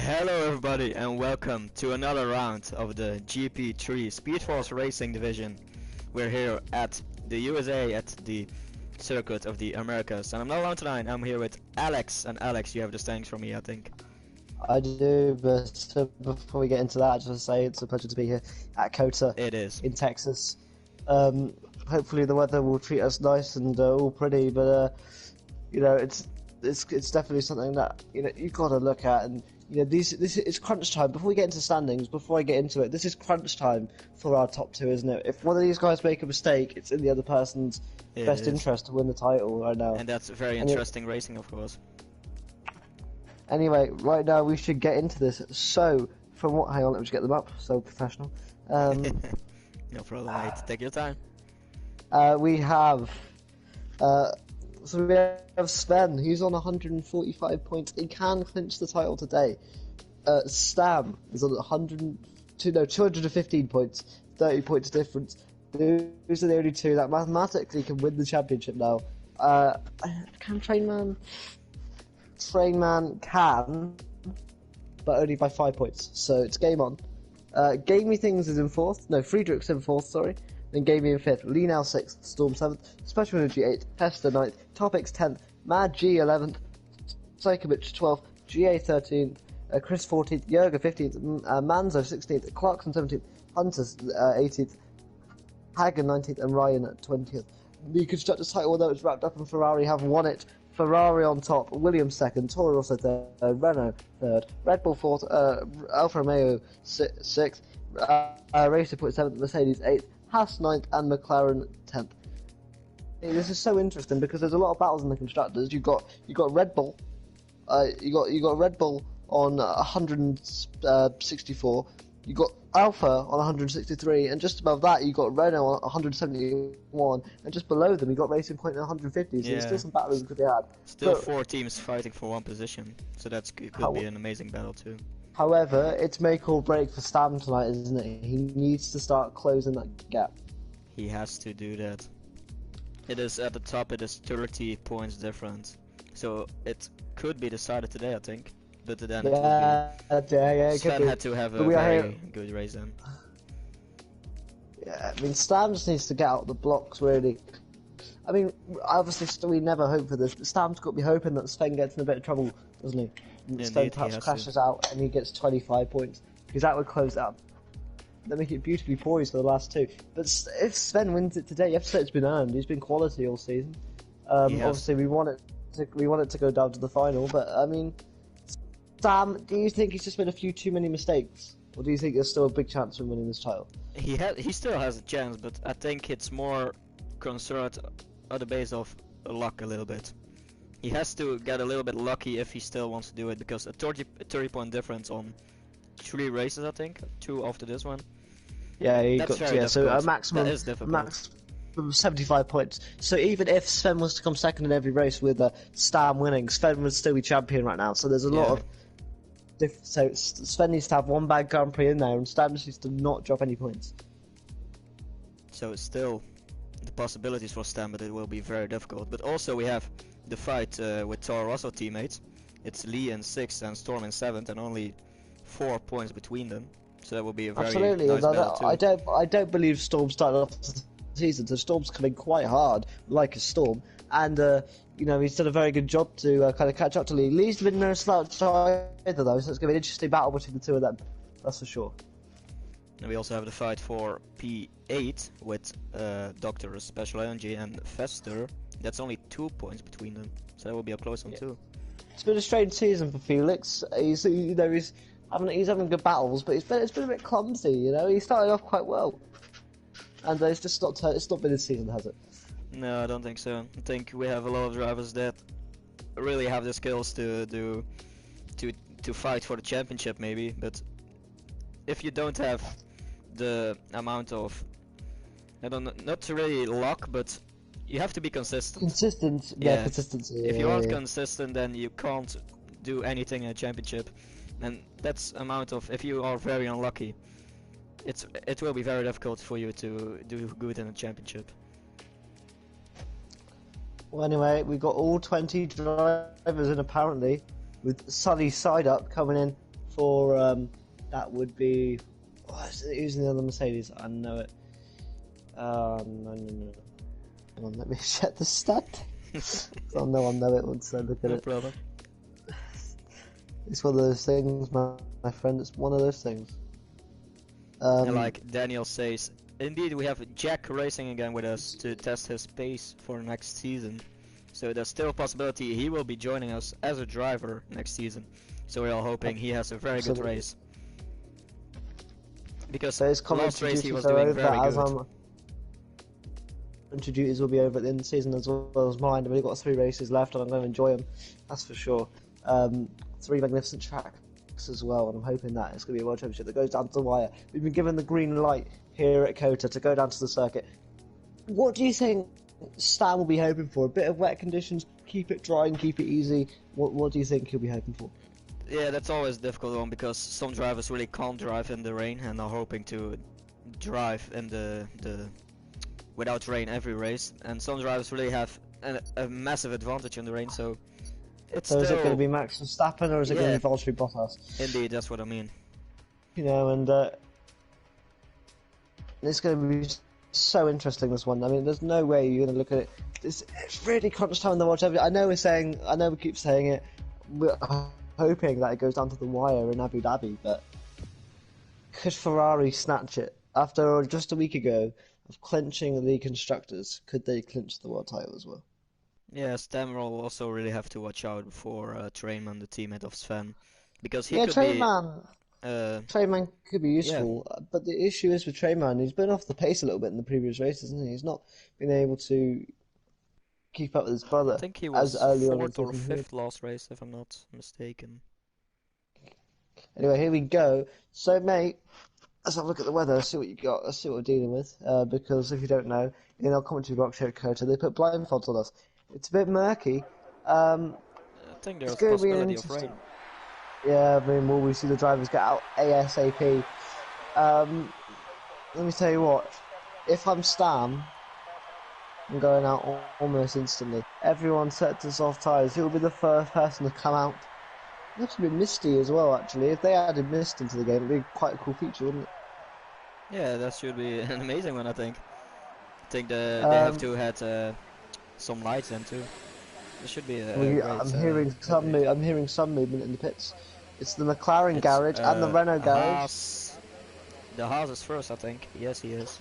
Hello everybody and welcome to another round of the GP3 Speed Force Racing Division. We're here at the USA at the circuit of the Americas, and I'm not alone tonight. I'm here with Alex, and Alex, you have the standings for me, I think. I do, but before we get into that, I just want to say it's a pleasure to be here at COTA. It is. In Texas. Hopefully the weather will treat us nice and all pretty, but you know, it's definitely something that you've got to look at. And it's crunch time. Before we get into standings, before I get into it, this is crunch time for our top two, isn't it? If one of these guys make a mistake, it's in the other person's best interest to win the title right now. And that's very interesting racing, of course. Anyway, right now we should get into this. So, from what? Hang on, let me just get them up. So professional. No problem, mate. Take your time. We have Sven. He's on 145 points. He can clinch the title today. Stam is on 215 points, 30 points difference. Those are the only two that mathematically can win the championship now. Can Trainman? Trainman can, but only by 5 points. So it's game on. Gamey Things is in fourth. No, Friedrich's in fourth. Sorry. Then Gamey in fifth. Lenau sixth. Storm seventh. Special Energy 8th. Hester 9th. Topics 10th. Mad G 11th. Psychomich 12th. GA 13th. Chris 14th. Jurga 15th. Manzo 16th. Clarkson 17th. Hunter 18th. Hagen 19th. And Ryan at 20th. The Constructors' title, although it's wrapped up in Ferrari, have won it. Ferrari on top, Williams second, Toro Rosso third, Renault third, Red Bull fourth, Alfa Romeo sixth, Racer Point seventh, Mercedes eighth, Haas ninth, and McLaren 10th. This is so interesting because there's a lot of battles in the constructors. You got Red Bull, you got Red Bull on 164. You got Alpha on 163, and just above that you got Renault on 171, and just below them you got Racing Point on 150. So there's still some battles to be had. Still four teams fighting for one position, so that could be an amazing battle too. However, it's make or break for Stam tonight, isn't it? He needs to start closing that gap. He has to do that. It is at the top. It is 30 points difference, so it could be decided today, I think. But then Sven had to have a very good race then. Yeah, I mean, Stam just needs to get out the blocks, really. I mean, obviously, we never hope for this, but Stam's got to be hoping that Sven gets in a bit of trouble, doesn't he? And Sven perhaps crashes out and he gets 25 points, because that would close it up. They make it beautifully poised for the last two. But if Sven wins it today, you have to say it's been earned. He's been quality all season. Obviously, we want it to go down to the final, but I mean, Sam, do you think he's just made a few too many mistakes, or do you think there's still a big chance of winning this title? He still has a chance, but I think it's more concerned on the base of luck a little bit. He has to get a little bit lucky if he still wants to do it, because a 30 point difference on 3 races, I think, 2 after this one. Yeah, he That's got so a maximum. That is difficult. Maximum 75 points. So even if Sven was to come second in every race with Stam winning, Sven would still be champion right now. So there's a lot of. So Sven needs to have one bad Grand Prix in there, and Stam just needs to not drop any points. So it's still the possibilities for Stam, but it will be very difficult. But also we have the fight with Toro Rosso teammates. It's Lee in 6th and Storm in 7th, and only 4 points between them. So that will be a very nice battle too. I don't believe Storm started off the season, so Storm's coming quite hard, like a Storm, and he's done a very good job to kind of catch up to Lee. Lee's been no slouch either, though, so it's going to be an interesting battle between the two of them. That's for sure. And we also have the fight for P8 with Dr. Special Energy and Fester. That's only 2 points between them, so that will be a close one too. It's been a strange season for Felix. He's having good battles, but it's been a bit clumsy. He started off quite well, and it's not been his season, has it? No, I don't think so. I think we have a lot of drivers that really have the skills to fight for the championship, maybe. But if you don't have the amount of, I don't know, not really luck, but you have to be consistent. Consistency. If you aren't consistent, then you can't do anything in a championship, and that's amount of. If you are very unlucky, it will be very difficult for you to do good in a championship. Well, anyway, we've got all 20 drivers in apparently, with Sully Side Up coming in for that would be who's in the other Mercedes? I know it. No. Hang on, let me check the stat. I know it once I look at No it. problem. It's one of those things, my friend. It's one of those things. And like Daniel says, indeed we have Jack racing again with us to test his pace for next season. So there's still a possibility he will be joining us as a driver next season. So we're all hoping he has a very good race. Because so his last race he was are doing over very as good. Commentary duties will be over at the end of the season as well as mine. We've got 3 races left and I'm going to enjoy them, that's for sure. 3 magnificent tracks as well, and I'm hoping that it's going to be a World Championship that goes down to the wire. We've been given the green light here at COTA to go down to the circuit. What do you think Stan will be hoping for? A bit of wet conditions, keep it dry and keep it easy. What do you think he'll be hoping for? Yeah, that's always a difficult one because some drivers really can't drive in the rain and are hoping to drive in the without rain every race, and some drivers really have a massive advantage in the rain. So it's so still... is it going to be Max Verstappen or is it going to be Valtteri Bottas? Indeed, that's what I mean. You know, and it's going to be so interesting, this one. I mean, there's no way you're going to look at it. It's really crunch time in the World Championship. I know we keep saying it. We're hoping that it goes down to the wire in Abu Dhabi, but could Ferrari snatch it after just a week ago of clinching the constructors? Could they clinch the world title as well? Yeah, Stan will also really have to watch out for Trainman, the teammate of Sven, because he could Trainman could be yeah. useful, but the issue is with Trainman, he's been off the pace a little bit in the previous races, hasn't he? He's not been able to keep up with his brother. I think he was as early 4th on or 5th last race, if I'm not mistaken. Anyway, here we go. So, mate, let's have a look at the weather, see what you got, let's see what we're dealing with, because if you don't know, in our commentary box here at COTA, they put blindfolds on us. It's a bit murky. I think there's a possibility of rain. Yeah, I mean, will we see the drivers get out ASAP? Let me tell you what, if I'm Stan, I'm going out almost instantly. Everyone set to soft tyres. Who will be the first person to come out? It looks a bit misty as well, actually. If they added mist into the game, it'd be quite a cool feature, wouldn't it? Yeah, that should be an amazing one, I think. I think they have to add some lights in too. There should be a great, I'm hearing some movement in the pits. It's the McLaren garage and the Renault garage. The Haas is first, I think. Yes, he is.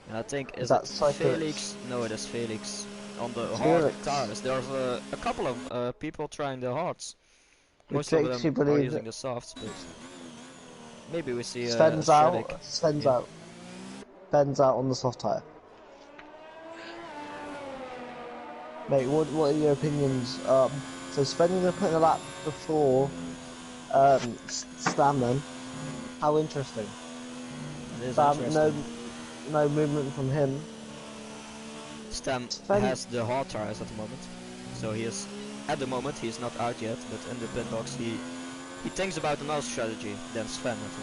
And I think is that Felix? No, it is Felix on the hard tires. There's a couple of people trying the hards. Most of them are using the softs, but maybe we see Sven's out. Sven's out. Ben's out on the soft tire. Mate, what are your opinions? So Sven's going to put in a lap before Stan then. How interesting. Stan, no movement from him. Stan has the hard tires at the moment, so he is at the moment he's not out yet, but in the pit box he thinks about another strategy than Sven at the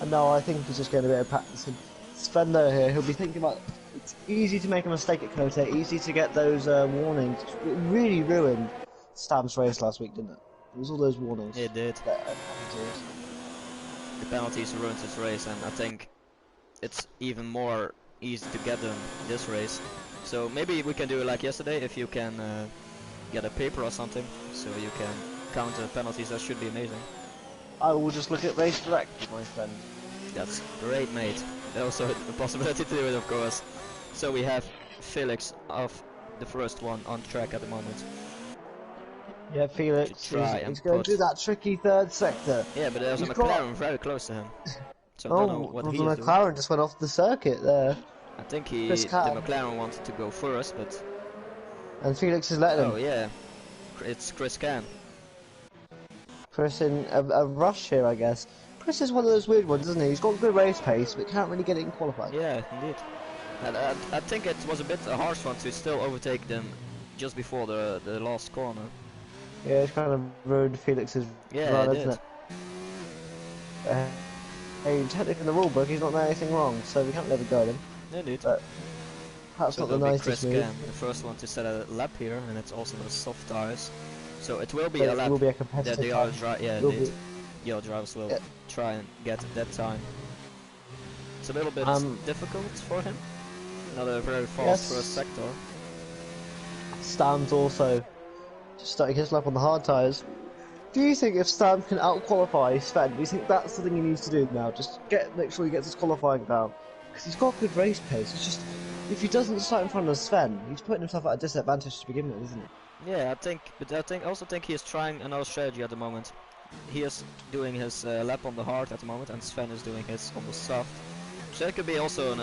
moment. No, I think he's just getting a bit of practicing. Sven though here, he'll be thinking about, it's easy to make a mistake at COTA, easy to get those warnings. It really ruined Stan's race last week, didn't it? It was all those warnings. It did. The penalties ruined his race, and I think it's even more easy to get them this race. So maybe we can do it like yesterday, if you can get a paper or something, so you can count the penalties. That should be amazing. I will just look at race direct, my friend. That's great, mate. Also a possibility to do it, of course. So we have Felix of the first one on track at the moment. Yeah, Felix, he's going to do that tricky third sector. Yeah, but there's a McLaren very close to him. So I don't know what he is doing. McLaren just went off the circuit there. I think the McLaren wanted to go first, but... And Felix is letting him. Oh yeah, it's Chris Can. Chris in a rush here, I guess. Chris is one of those weird ones, isn't he? He's got good race pace, but can't really get it in qualifying. Yeah, indeed. And I think it was a bit a harsh one to still overtake them just before the last corner. Yeah, it's kind of ruined Felix's run, isn't it? Hey, technically in the rule book, he's not done anything wrong, so we can't let it go at him. Indeed. But that's not the nicest move. Can, the first one to set a lap here, and it's also the soft tires. So it will be but a lap will be a competitive that they are right. Yeah, indeed. the other drivers will Yeah. try and get that time. It's a little bit difficult for him. Not a very fast first sector. Stam's also just starting his lap on the hard tyres. Do you think if Stam can out-qualify Sven, do you think that's the thing he needs to do now? Just make sure he gets his qualifying down. Because he's got good race pace. It's just, if he doesn't start in front of Sven, he's putting himself at a disadvantage to begin with, isn't he? Yeah, I also think he is trying another strategy at the moment. He is doing his lap on the hard at the moment, and Sven is doing his on the soft. So that could be also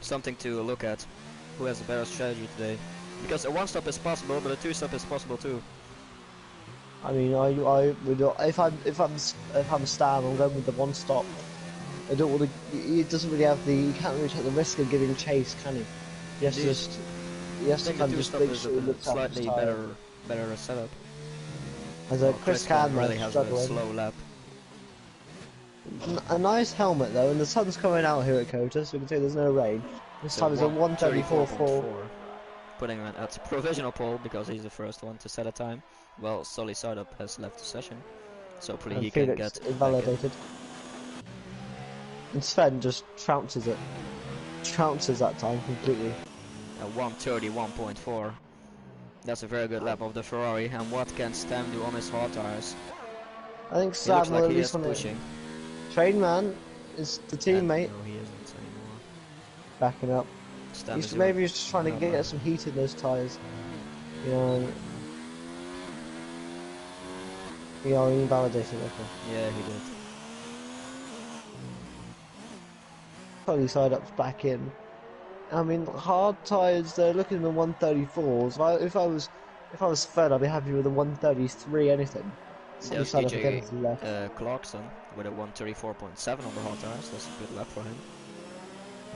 something to look at. Who has a better strategy today? Because a one-stop is possible, but a two-stop is possible too. I mean, I would, if I'm Stam, I'm going with the one stop. I don't want to. He doesn't really have the. He can't really take the risk of giving chase, can he? He has to just. He has to kind of just make sure he looks after his slightly better setup. As a Chris Can really has a slow lap. A nice helmet though, and the sun's coming out here at Kota, so we can see there's no rain. This time is a 1:34.4. Putting him at a provisional pole because he's the first one to set a time. Well, Solly Sardup has left the session, so hopefully he can get invalidated. And Sven just trounces it. Trounces that time completely. At 1:31.4. That's a very good lap of the Ferrari. And what can Stam do on his hard tires? I think Sam will at least want to. Train man is the teammate. No, he isn't anymore. Backing up. Maybe he's just trying to get some heat in those tires. You know. Yeah, he invalidated. Okay. Yeah, he did. Solly Sardup back in. I mean, hard tires. They're looking at the 134s. If I was Fed, I'd be happy with a 133 anything. Solly Sardup Clarkson with a 134.7 on the hard tires. That's a good lap for him.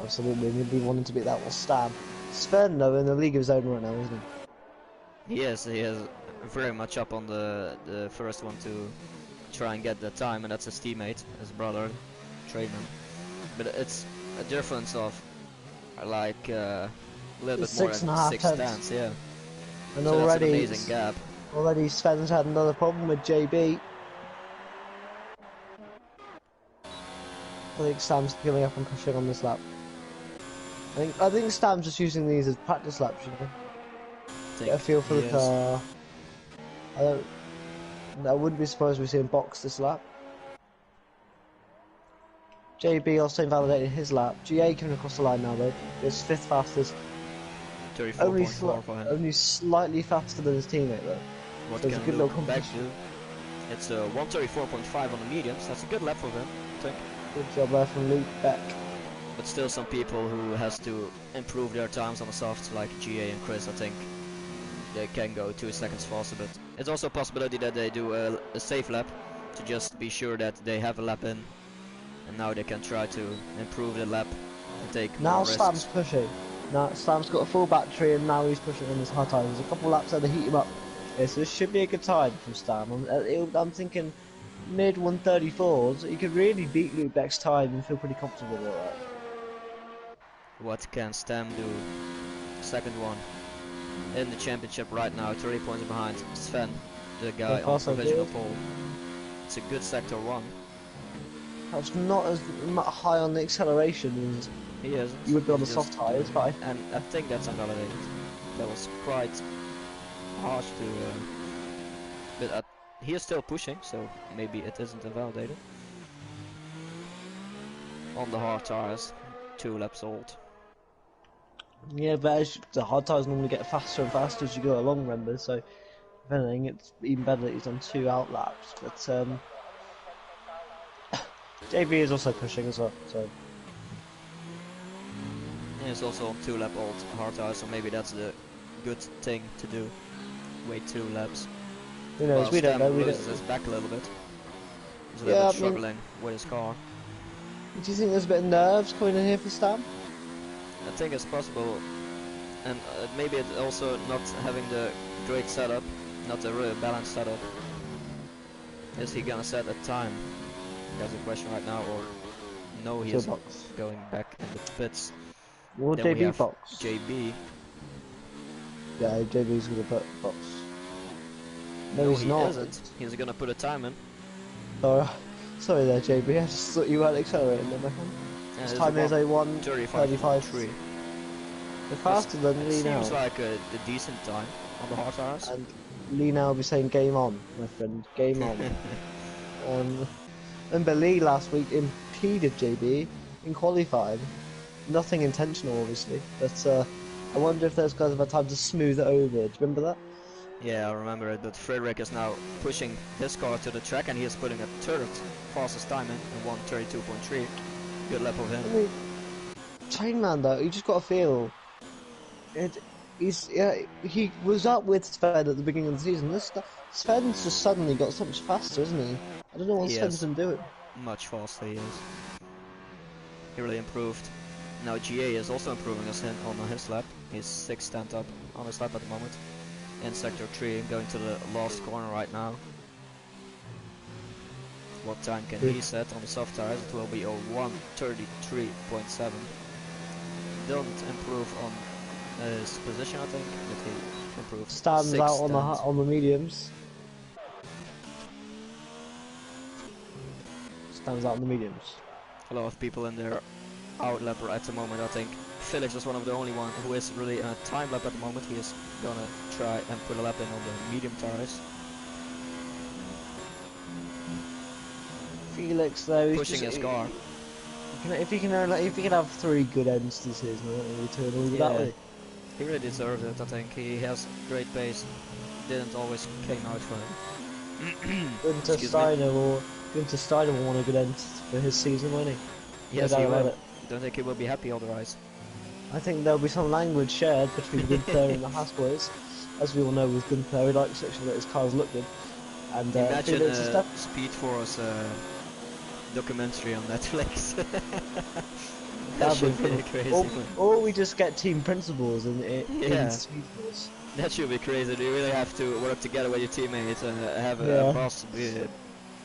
Absolutely, he'd be wanting to beat that with Stam. Sven, though, in the league of his own right now, isn't he? He is very much up on the first one to try and get that time, and that's his teammate, his brother, Trademan. But it's a difference of like a little bit more than 6 tenths, yeah. And so already, that's an amazing gap. Already Sven's had another problem with JB. I think Stam's giving up and pushing on this lap. I think Stam's just using these as practice laps, you know. Get a feel for the car. I wouldn't be surprised if we see him box this lap. JB also invalidated his lap. GA coming across the line now though. It's 5th fastest. Only slightly faster than his teammate though. So it's a good little competition. It's a 1:34.5 on the mediums. That's a good lap for him, I think. Good job there from Luke Beck. But still some people who has to improve their times on the softs, like GA and Chris, I think they can go 2 seconds faster, but it's also a possibility that they do a safe lap to just be sure that they have a lap in, and now they can try to improve the lap and take more risks. Now Stam's pushing. Now Stam's got a full battery and now he's pushing on his hard tires. There's a couple of laps there to heat him up. Yeah, so this should be a good time from Stam. I'm thinking mid 134s. He could really beat Luke Beck's time and feel pretty comfortable with that. What can Stam do? Second one in the championship right now, 30 points behind Sven, the guy on provisional pole. It's a good sector 1. That's not as high on the acceleration as he isn't. You would be on the soft tyres, but and I think that's invalidated. That was quite harsh to. But he is still pushing, so maybe it isn't invalidated. On the hard tires, 2 laps old. Yeah, but the hard tires normally get faster and faster as you go along, remember, so if anything, it's even better that he's on 2 out laps, but JB is also pushing as well, so... Yeah, he's also on 2 lap old hard tires, so maybe that's the good thing to do. Wait 2 laps. Who knows, we don't know, we don't... his back a little bit. He's a little bit struggling with his car. Do you think there's a bit of nerves coming in here for Stam? I think it's possible, and maybe it's also not having the great setup, not a really balanced setup. Is he gonna set a time? That's the question right now, or no, he is going back in the pits. Will JB box? JB. Yeah, JB's gonna put box. No, he's not. Isn't. He's gonna put a time in. Alright. Sorry there, JB. I just thought you weren't accelerating there, my friend. This time is a 1:35. 35.3. They're faster than Lee now. Seems like a decent time on the hard tires. And Lee now will be saying game on, my friend. Game on. Remember Lee last week impeded JB in qualifying. Nothing intentional, obviously. But I wonder if those guys have had time to smooth it over. Do you remember that? Yeah, I remember it, but Frederick is now pushing his car to the track and he is putting a third fastest time in 1:32.3. Good lap of him. I mean, Chain Man though, you just got to feel he was up with Sven at the beginning of the season. Sven's just suddenly got so much faster, isn't he? I don't know what Sven's been doing. Much faster he is. He really improved. Now GA is also improving on his lap. He's 6th up on his lap at the moment. In sector 3, going to the last corner right now. What time can he set on the soft tires? It will be a 1:33.7. Don't improve on his position, I think, but he improves. Stands out on the mediums. Stands out on the mediums. A lot of people in their outlapper at the moment, I think. Felix is one of the only one who is really in a time lap at the moment. He is gonna try and put a lap in on the medium tires. Felix though, he's pushing his car. If he can have 3 good ends to the season, that way. He really deserves it. I think he has great pace. Didn't always came out for him. Gunter Steiner will want a good end for his season, won't he? Yes, he will. Don't think he will be happy otherwise. I think there'll be some language shared between Gunther and the Haas boys. As we all know with Gunther, he likes to actually let his cars look good. And imagine a Speed Force documentary on Netflix. That should be crazy. Or we just get team principals in Speed Force. That should be crazy. You really have to work together with your teammates and have a boss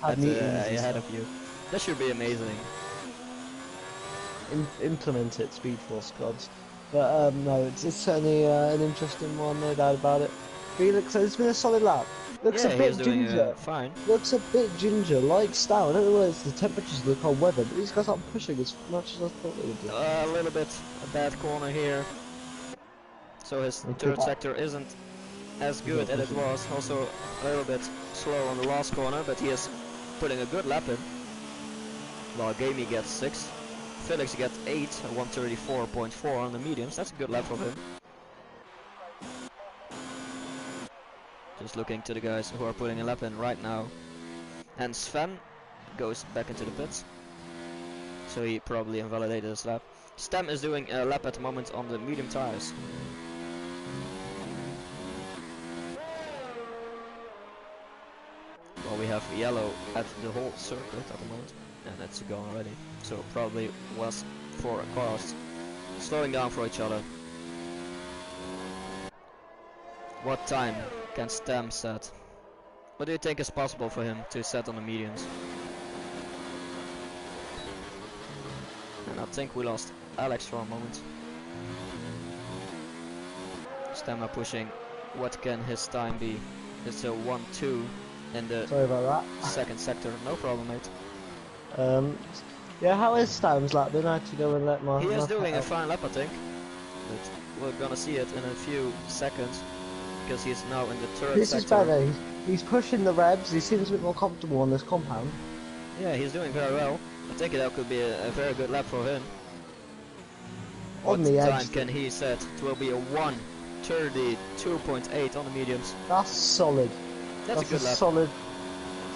ahead of you. That should be amazing. Implement it, Speed Force gods. But no, it's certainly an interesting one, no doubt about it. Felix, it's been a solid lap. Looks a bit ginger. Fine. Looks a bit ginger, like Stout. I don't know whether it's the temperatures of the cold weather, but these guys aren't pushing as much as I thought they would do. A little bit a bad corner here. So his third sector isn't as good as it was. Also a little bit slow on the last corner, but he is putting a good lap in. While Gamey gets 6. Felix gets 8, 1:34.4 on the mediums. That's a good lap for him. Just looking to the guys who are putting a lap in right now. And Sven goes back into the pits. So he probably invalidated his lap. Stem is doing a lap at the moment on the medium tires. Well, we have yellow at the whole circuit at the moment. And that's gone already. So probably was 4 cars slowing down for each other. What time can Stem set? What do you think is possible for him to set on the mediums? And I think we lost Alex for a moment. Stem are pushing. What can his time be? It's a 1-2 in the Sorry about that. second sector. No problem, mate. Yeah, how is Stam's lap? Then I had to go and let my... He is doing a fine lap, I think. But we're gonna see it in a few seconds. Because he's now in the third sector. This is better. He's pushing the revs. He seems a bit more comfortable on this compound. Yeah, he's doing very well. I think that could be a very good lap for him. On the edge. What time can he set? It will be a 1:32.8 on the mediums. That's solid. That's a good lap. Solid.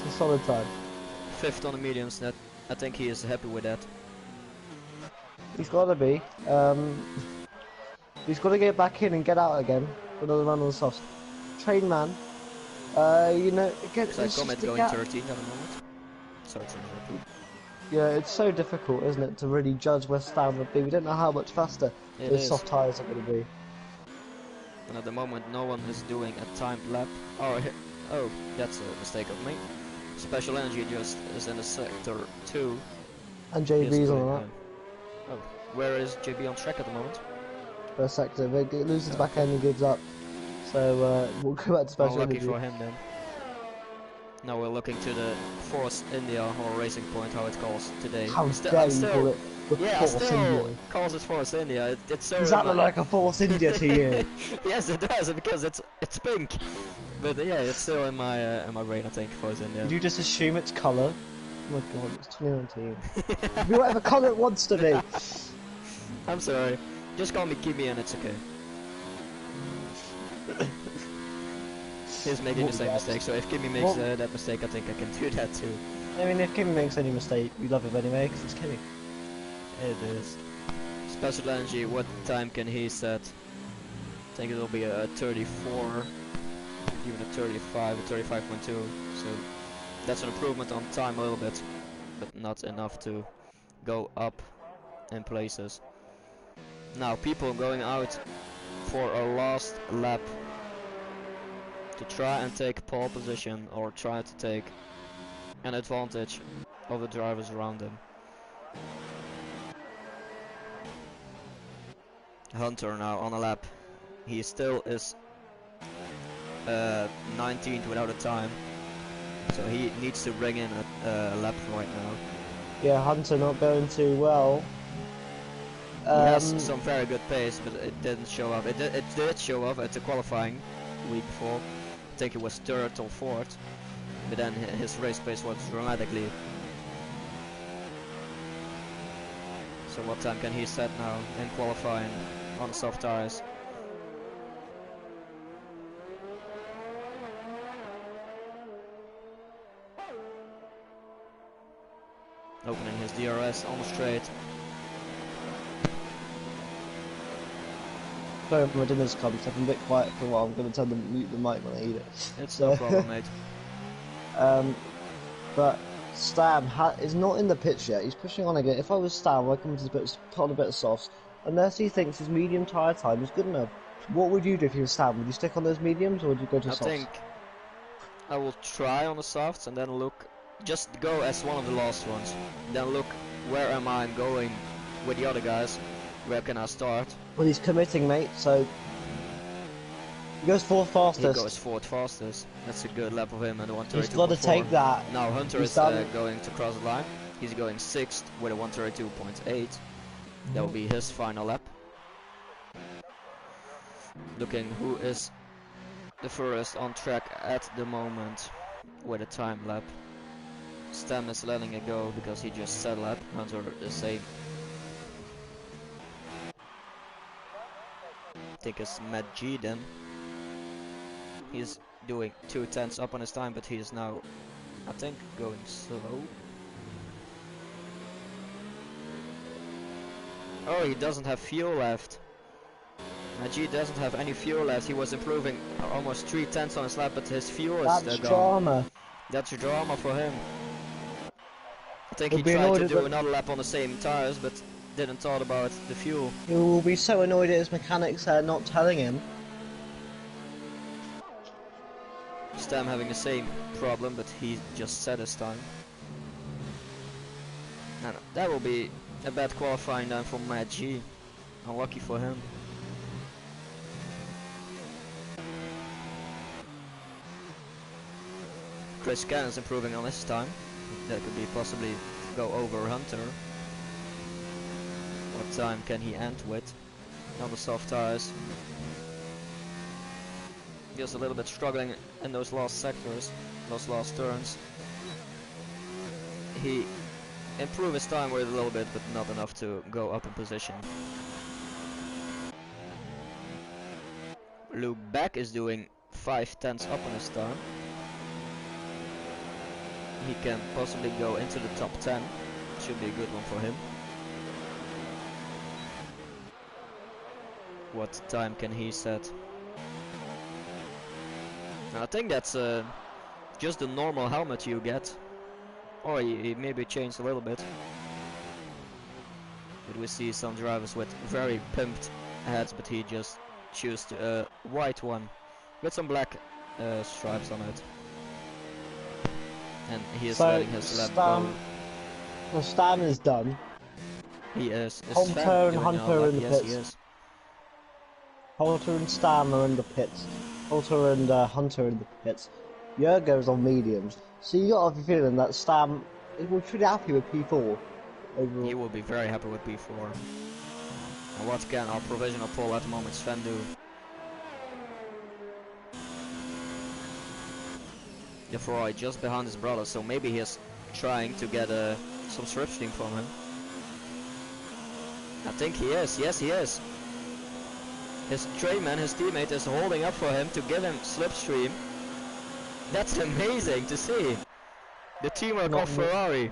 It's a solid time. 5th on the mediums. That I think he is happy with that. He's got to be. He's got to get back in and get out again. Another run on the softs. Train man. You know, again, it's Comet going 13 at the moment. Sorry to interrupt. Yeah, it's so difficult, isn't it, to really judge where Stam would be. We don't know how much faster those soft tyres are going to be. And at the moment, no one is doing a timed lap. Oh, that's a mistake of me. Special Energy just is in the sector 2. And JB's on that. Oh, where is JB on track at the moment? First sector, but it loses back end and gives up. So we'll go back to Special Energy. Lucky for him then. Now we're looking to the Force India, or Racing Point, how it calls today. How I'm dare you still, call it the yeah, I Force still India? calls it Force India. It's so Does in that my... look like a Force India to you? Yes, it does, because it's pink. But yeah, it's still in my brain, I think, Force India. Did you just assume it's colour? Oh my god, it's 2019. Be whatever colour it wants to be. I'm sorry. Just call me Kimi and it's okay. He's making the same mistake, so if Kimi makes that mistake, I think I can do that too. I mean, if Kimmy makes any mistake, we love him anyway, because it's Kimmy. It is. Special energy, what time can he set? I think it'll be a 34, even a 35, a 35.2, so that's an improvement on time a little bit, but not enough to go up in places. Now people going out for a last lap to try and take pole position, or try to take an advantage of the drivers around them. Hunter now on a lap. He still is 19th without a time, so he needs to bring in a lap right now. Yeah, Hunter not going too well. He has some very good pace, but it didn't show up. It did show up at the qualifying week before. I think it was third or fourth, but then his race pace was dramatically. So what time can he set now in qualifying on soft tires? Opening his DRS on the straight. Sorry, my dinner's come, so I'm a bit quiet for a while. I'm going to turn the mute the mic when I eat it. It's no problem, mate. But Stam is not in the pits yet. He's pushing on again. If I was Stam, I'd come to put on a bit of softs. Unless he thinks his medium tyre time is good enough. What would you do if you were Stam? Would you stick on those mediums, or would you go to softs? I think I will try on the softs and then look, just go as one of the last ones. Then look, where am I going with the other guys? Where can I start? Well, he's committing, mate, so he goes fourth fastest. He goes fourth fastest. That's a good lap of him and the 132.4. He's got to take that. Now Hunter is going to cross the line. He's going 6th with a 132.8. That will be his final lap. Looking who is the furthest on track at the moment with a time lap. Stam is letting it go because he just set a lap. Hunter the same. I think it's Matt G then. He's doing 2/10 up on his time, but he is now, I think, going slow. Oh, he doesn't have fuel left. Matt G doesn't have any fuel left. He was improving almost 3/10 on his lap, but his fuel is That's gone. drama. That's drama for him. I think he tried to do another lap on the same tires, but didn't thought about the fuel. He will be so annoyed at his mechanics not telling him. Stam having the same problem, but he just set his time. And that will be a bad qualifying then for Matt G. Unlucky for him. Chris Cannon's improving on his time. That could be possibly go over Hunter. What time can he end with? On the soft tires. Just a little bit struggling in those last sectors, those last turns. He improved his time with a little bit, but not enough to go up in position. Luke Beck is doing 5/10 up on his time. He can possibly go into the top 10. Should be a good one for him. What time can he set? I think that's just the normal helmet you get. Or he maybe changed a little bit. But we see some drivers with very pimped heads, but he just chose a white one with some black stripes on it. And he is letting his lap go. The Stam is done. He is. Hunter and Hunter in the yes, pits. He is. Hunter and Stam are in the pits. Hunter and Hunter in the pits. Jurgo's on mediums. So you got to have a feeling that Stam will be pretty happy with P4 overall. He will be very happy with P4. And once again, our provisional pole at the moment is Fendu. The Ferrari just behind his brother, so maybe he is trying to get some slipstream from him. I think he is. Yes, he is. His trainman, his teammate, is holding up for him to give him slipstream. That's amazing to see. The teamwork of Ferrari.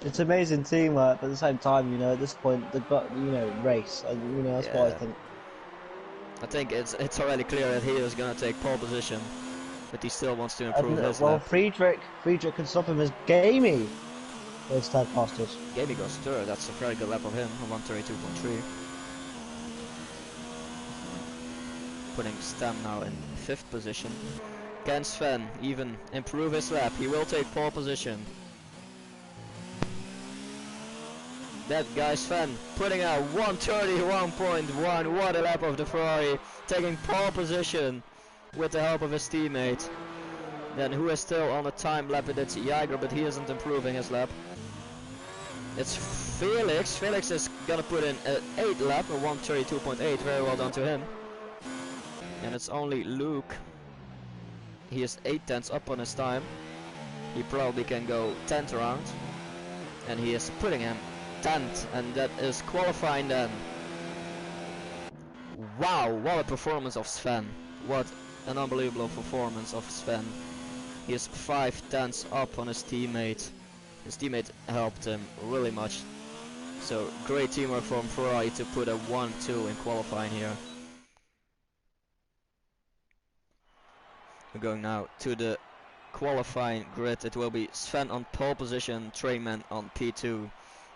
It's amazing teamwork, but at the same time, you know, at this point, they've got, you know, race, and you know, that's what I think. I think it's already clear that he is gonna take pole position, but he still wants to improve his well, lap. Friedrich can stop him as Gamey. Those tag masters. Gamey goes third. That's a very good lap of him, a 132.3. Putting Stam now in 5th position. Can Sven even improve his lap? He will take pole position. That guy Sven putting out 131.1. What a lap of the Ferrari, taking pole position with the help of his teammate. Then who is still on a time lap? It's Jaeger, but he isn't improving his lap. It's Felix. Felix is gonna put in an 8th lap, a 132.8. Very well done to him. And it's only Luke. He is 8 tenths up on his time. He probably can go 10th around. And he is putting him 10th, and that is qualifying then. Wow, what a performance of Sven. What an unbelievable performance of Sven. He is 5 tenths up on his teammate. His teammate helped him really much. So great teamwork from Ferrari to put a 1-2 in qualifying here. We're going now to the qualifying grid. It will be Sven on pole position, Trainman on P2.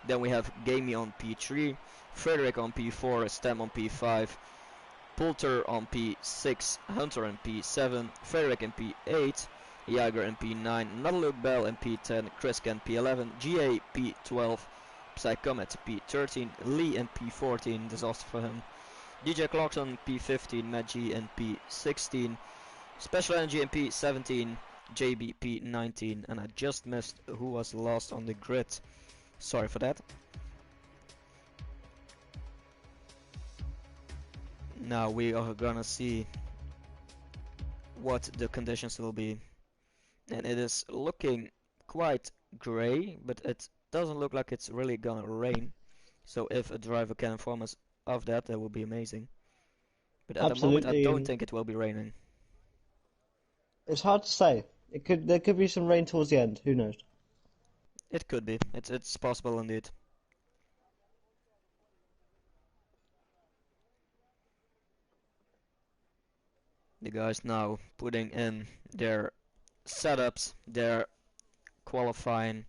Then we have Gamey on P3, Frederick on P4, Stem on P5, Poulter on P6, Hunter on P7, Frederick in P8, Jaeger in P9, another Luke Bell in P10, Chris in P11, GA P12, Psychomet P13, Lee in P14, disaster for him, DJ Clarkson P15, Matt G in P16, Special Energy in P17, JB P19, and I just missed who was last on the grid. Sorry for that. Now we are gonna see what the conditions will be. And it is looking quite grey, but it doesn't look like it's really gonna rain. So if a driver can inform us of that, that would be amazing. But at the moment I don't think it will be raining. It's hard to say. There could be some rain towards the end. Who knows? It could be. It's possible indeed. The guys now putting in their setups, their qualifying,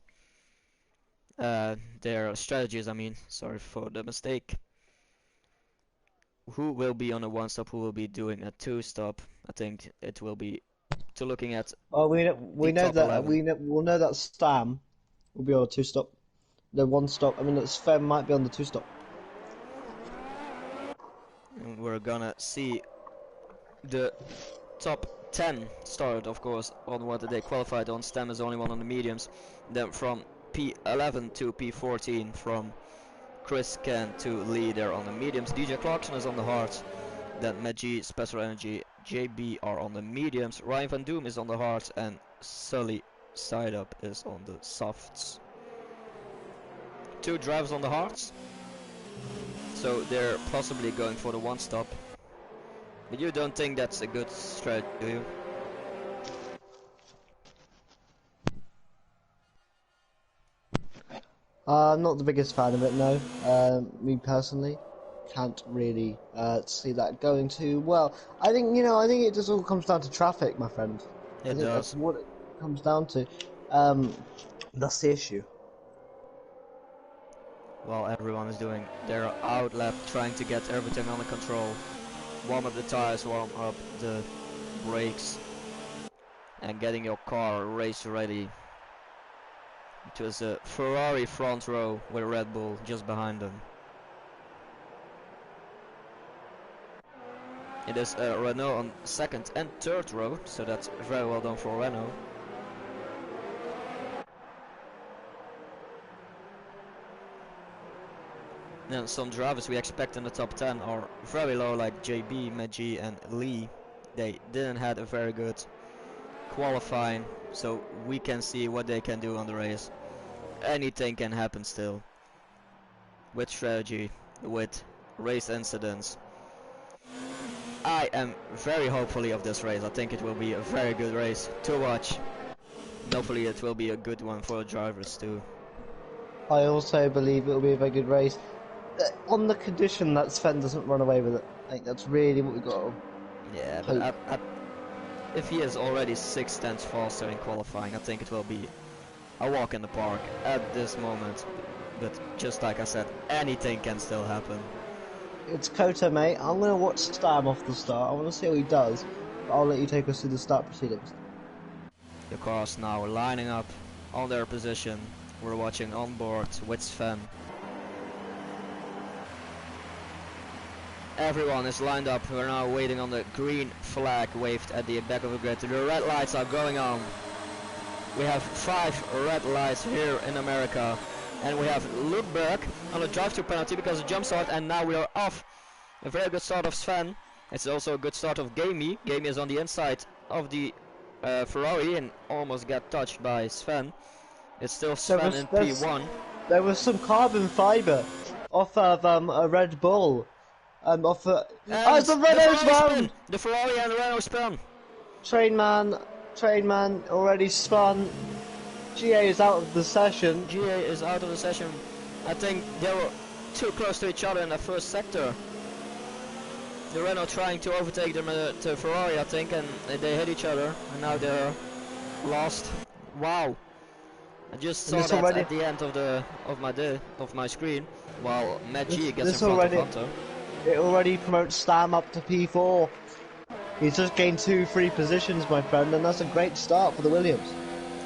their strategies. I mean, sorry for the mistake. Who will be on a 1-stop? Who will be doing a 2-stop? I think it will be to looking at. Oh, we know that 11. we'll know that Stam will be on a 2-stop. The 1-stop. I mean, that Sven might be on the 2-stop. And we're gonna see the top 10 start, of course, on what they qualified on. Stem is the only one on the mediums. Then from P11 to P14, from Chris Ken to Lee there on the mediums. DJ Clarkson is on the hards. Then Maggi, Special Energy, JB are on the mediums. Ryan Van Doom is on the hards, and Sully Side Up is on the softs. 2 drivers on the hards, so they're possibly going for the 1-stop. But you don't think that's a good strat, do you? I'm not the biggest fan of it, no. Me personally, can't really see that going too well. I think it just all comes down to traffic, my friend. I think that's what it comes down to. That's the issue. Well, everyone is doing their out lap, trying to get everything under control. Warm up the tires, warm up the brakes, and getting your car race ready. It was a Ferrari front row with a Red Bull just behind them. It is Renault on second and third row, so that's very well done for Renault. And some drivers we expect in the top 10 are very low, like JB, Meji and Lee. They didn't have a very good qualifying, so we can see what they can do on the race. Anything can happen still. With strategy, with race incidents. I am very hopefully of this race. I think it will be a very good race to watch. And hopefully it will be a good one for the drivers too. I also believe it will be a very good race. On the condition that Sven doesn't run away with it. I think that's really what we got. Yeah, but if he is already 6 tenths faster in qualifying, I think it will be a walk in the park at this moment. But just like I said, anything can still happen. It's Kota, mate. I'm going to watch Stam off the start. I want to see what he does. But I'll let you take us through the start proceedings. The cars now lining up on their position. We're watching on board with Sven. Everyone is lined up. We're now waiting on the green flag waved at the back of the grid. The red lights are going on. We have 5 red lights here in America. And we have Luke Berg on a drive-through penalty because of jump start, and now we are off. A very good start of Sven. It's also a good start of Gamey. Gamey is on the inside of the Ferrari and almost got touched by Sven. It's still Sven in P1. There was some carbon fibre off of a Red Bull. Off it's the Renault spun! The Ferrari and the Renault spun! Trainman already spun. GA is out of the session. GA is out of the session. I think they were too close to each other in the first sector. The Renault trying to overtake them to Ferrari, I think, and they hit each other, and now they're lost. Wow! I just saw that at the end of my screen, while Matt G gets in front of Hunter. It already promotes Stam up to P4. He's just gained 2 free positions, my friend, and that's a great start for the Williams.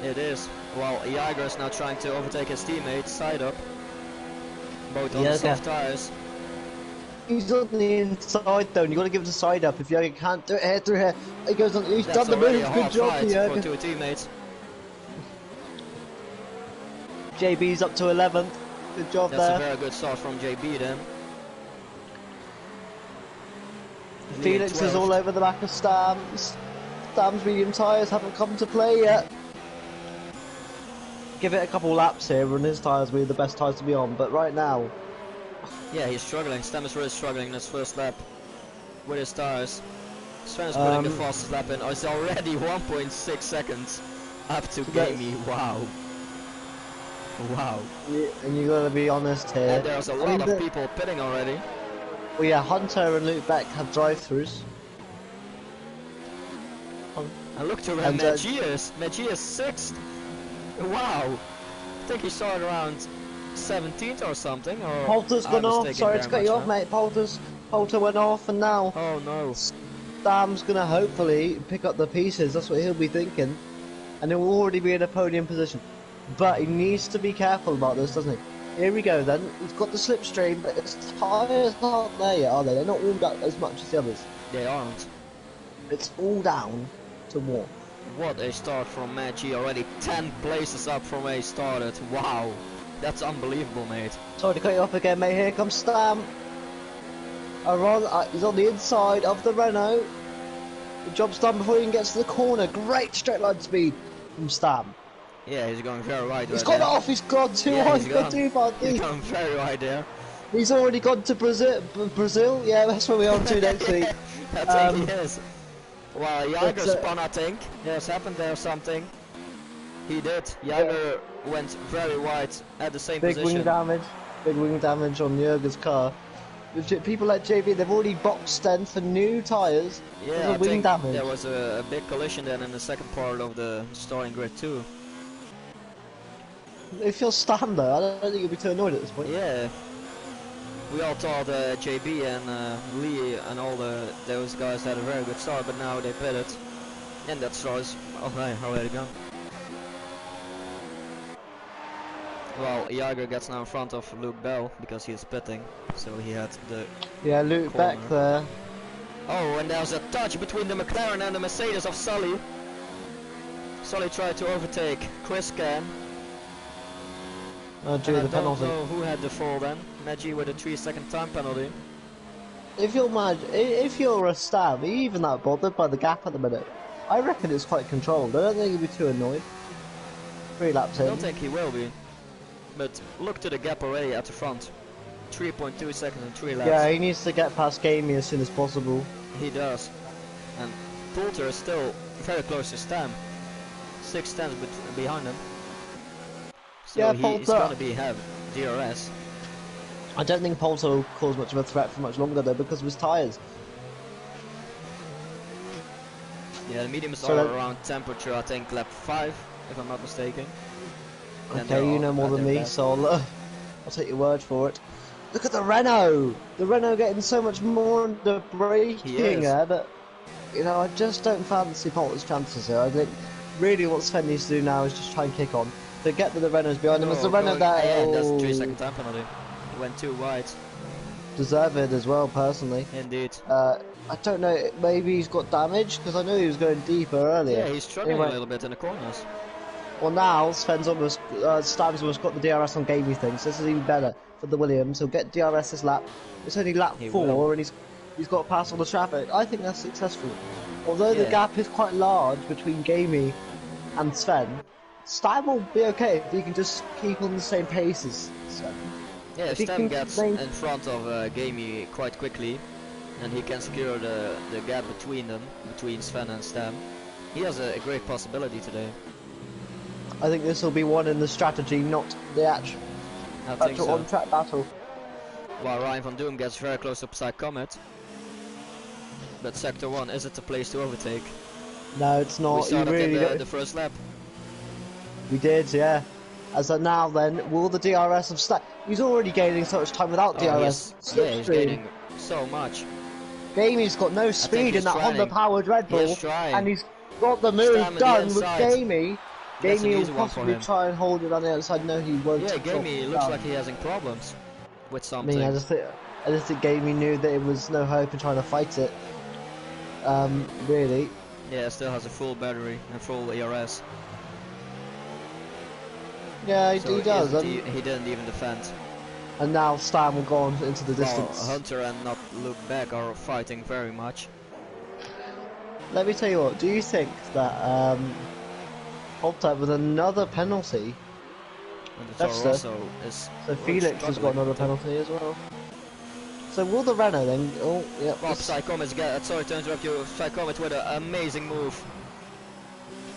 It is. While Jaeger is now trying to overtake his teammates, side up. Both on the soft tires. He's on the inside though, and you got to give it a side up. If Jaeger can't do it head through here, he goes on. He's done the move. Good job, Jaeger. For 2 teammates. JB's up to 11th. Good job there. That's a very good start from JB then. Felix is all over the back of Stam's. Stam's medium tyres haven't come to play yet. Give it a couple laps here and his tyres will be the best tyres to be on, but right now... Yeah, he's struggling. Stam is really struggling in his first lap with his tyres. Sven is putting the fastest lap in. Oh, it's already 1.6 seconds up to Gamey. Wow. Wow. Yeah, and you gotta be honest here. And there's a lot of people pitting already. Well, yeah, Hunter and Luke Beck have drive-thrus. And look to where Meji is 6th. Wow. I think he started around 17th or something. Or Poulter's gone off. Sorry to cut you off, mate. Poulter went off, and now. Oh no. Stam's gonna hopefully pick up the pieces. That's what he'll be thinking, and he will already be in a podium position. But he needs to be careful about this, doesn't he? Here we go then. He's got the slipstream, but his tyres aren't there yet, are they? They're not warmed up as much as the others. They aren't. It's all down to warm. What a start from Maggi, already 10 places up from where he started. Wow, that's unbelievable, mate. Sorry to cut you off again, mate. Here comes Stam. He's on the inside of the Renault. The job's done before he even gets to the corner. Great straight line speed from Stam. Yeah, he's going very wide. He's gone off. He's gone too wide. He's gone very wide there. He's already gone to Brazil. Yeah, that's where we are to next week. I think he is. Well, Jaeger spun, I think. Yes, happened there something. He did. Jaeger went very wide at the same position. Big wing damage on Jaeger's car. People like JB, they've already boxed then for new tyres. Yeah, I think there was a big collision then in the second part of the starting grid too. If you're Stam though, I don't think you'll be too annoyed at this point. Yeah. We all thought JB and Lee and all those guys had a very good start, but now they pitted. And that starts already gone. Well, Jaeger gets now in front of Luke Bell because he is pitting, so he had the Luke corner. back there. Oh, and there's a touch between the McLaren and the Mercedes of Sully. Sully tried to overtake Chris Can. Due to the penalty. I don't know who had the fall then. Maggi with a 3-second time penalty. If you're a Stab, are you even that bothered by the gap at the minute? I reckon it's quite controlled. I don't think he'll be too annoyed. 3 laps in. I don't think he will be. But look to the gap already at the front. 3.2 seconds and 3 laps. Yeah, he needs to get past Gamey as soon as possible. He does. And Poulter is still very close to Stam. 6 tenths behind him. So Yeah, he's gonna have DRS. I don't think Poulter will cause much of a threat for much longer though because of his tyres. Yeah, the mediums are around temperature, I think lap 5, if I'm not mistaken. Okay, you know more than me, so I'll take your word for it. Look at the Renault! The Renault getting so much more under braking here that, you know, I just don't fancy Poulter's chances here. I think really what Sven needs to do now is just try and kick on. Forget that the Renault's behind him. It's the Renault that... Yeah, that's a 3-second time penalty. He went too wide. Deserve it as well, personally. Indeed. I don't know, maybe he's got damage, because I knew he was going deeper earlier. Yeah, he's struggling a little bit in the corners. Well now, Sven's almost, Stab's almost got the DRS on Gamey thing, so this is even better for the Williams. He'll get DRS this lap. It's only lap 4 and he's got to pass all the traffic. I think that's successful. Although the gap is quite large between Gamey and Sven, Stab will be okay if he can just keep on the same pace as Sven. Yeah, if Stam gets in front of Gamey quite quickly, and he can secure the gap between them, between Sven and Stam, he has a great possibility today. I think this will be one in the strategy, not the actual on-track battle. While Ryan van Doom gets very close to Psy Comet. But Sector 1, is it the place to overtake? No, it's not. We saw that in the first lap. We did, yeah. As of now then, will the DRS of Stab... He's already gaining so much time without DRS. He's gaining so much. Gamey's got no speed in that Honda-powered Red Bull, and he's got the move done with Gamey. Gamey will possibly try and hold it on the outside. No, he won't. Yeah, Gamey looks like he's having problems with something. I just think Gamey knew that it was no hope in trying to fight it. Really. Yeah, still has a full battery and full ERS. Yeah, he does. He didn't even defend. And now Stam will go on into the distance. Hunter and not look back are fighting very much. Let me tell you what, do you think that Holtap with another penalty? So Felix has got another penalty as well. So will the Renault then... Oh, yeah. Well, Psychomet's sorry to interrupt you, Psychomet with an amazing move.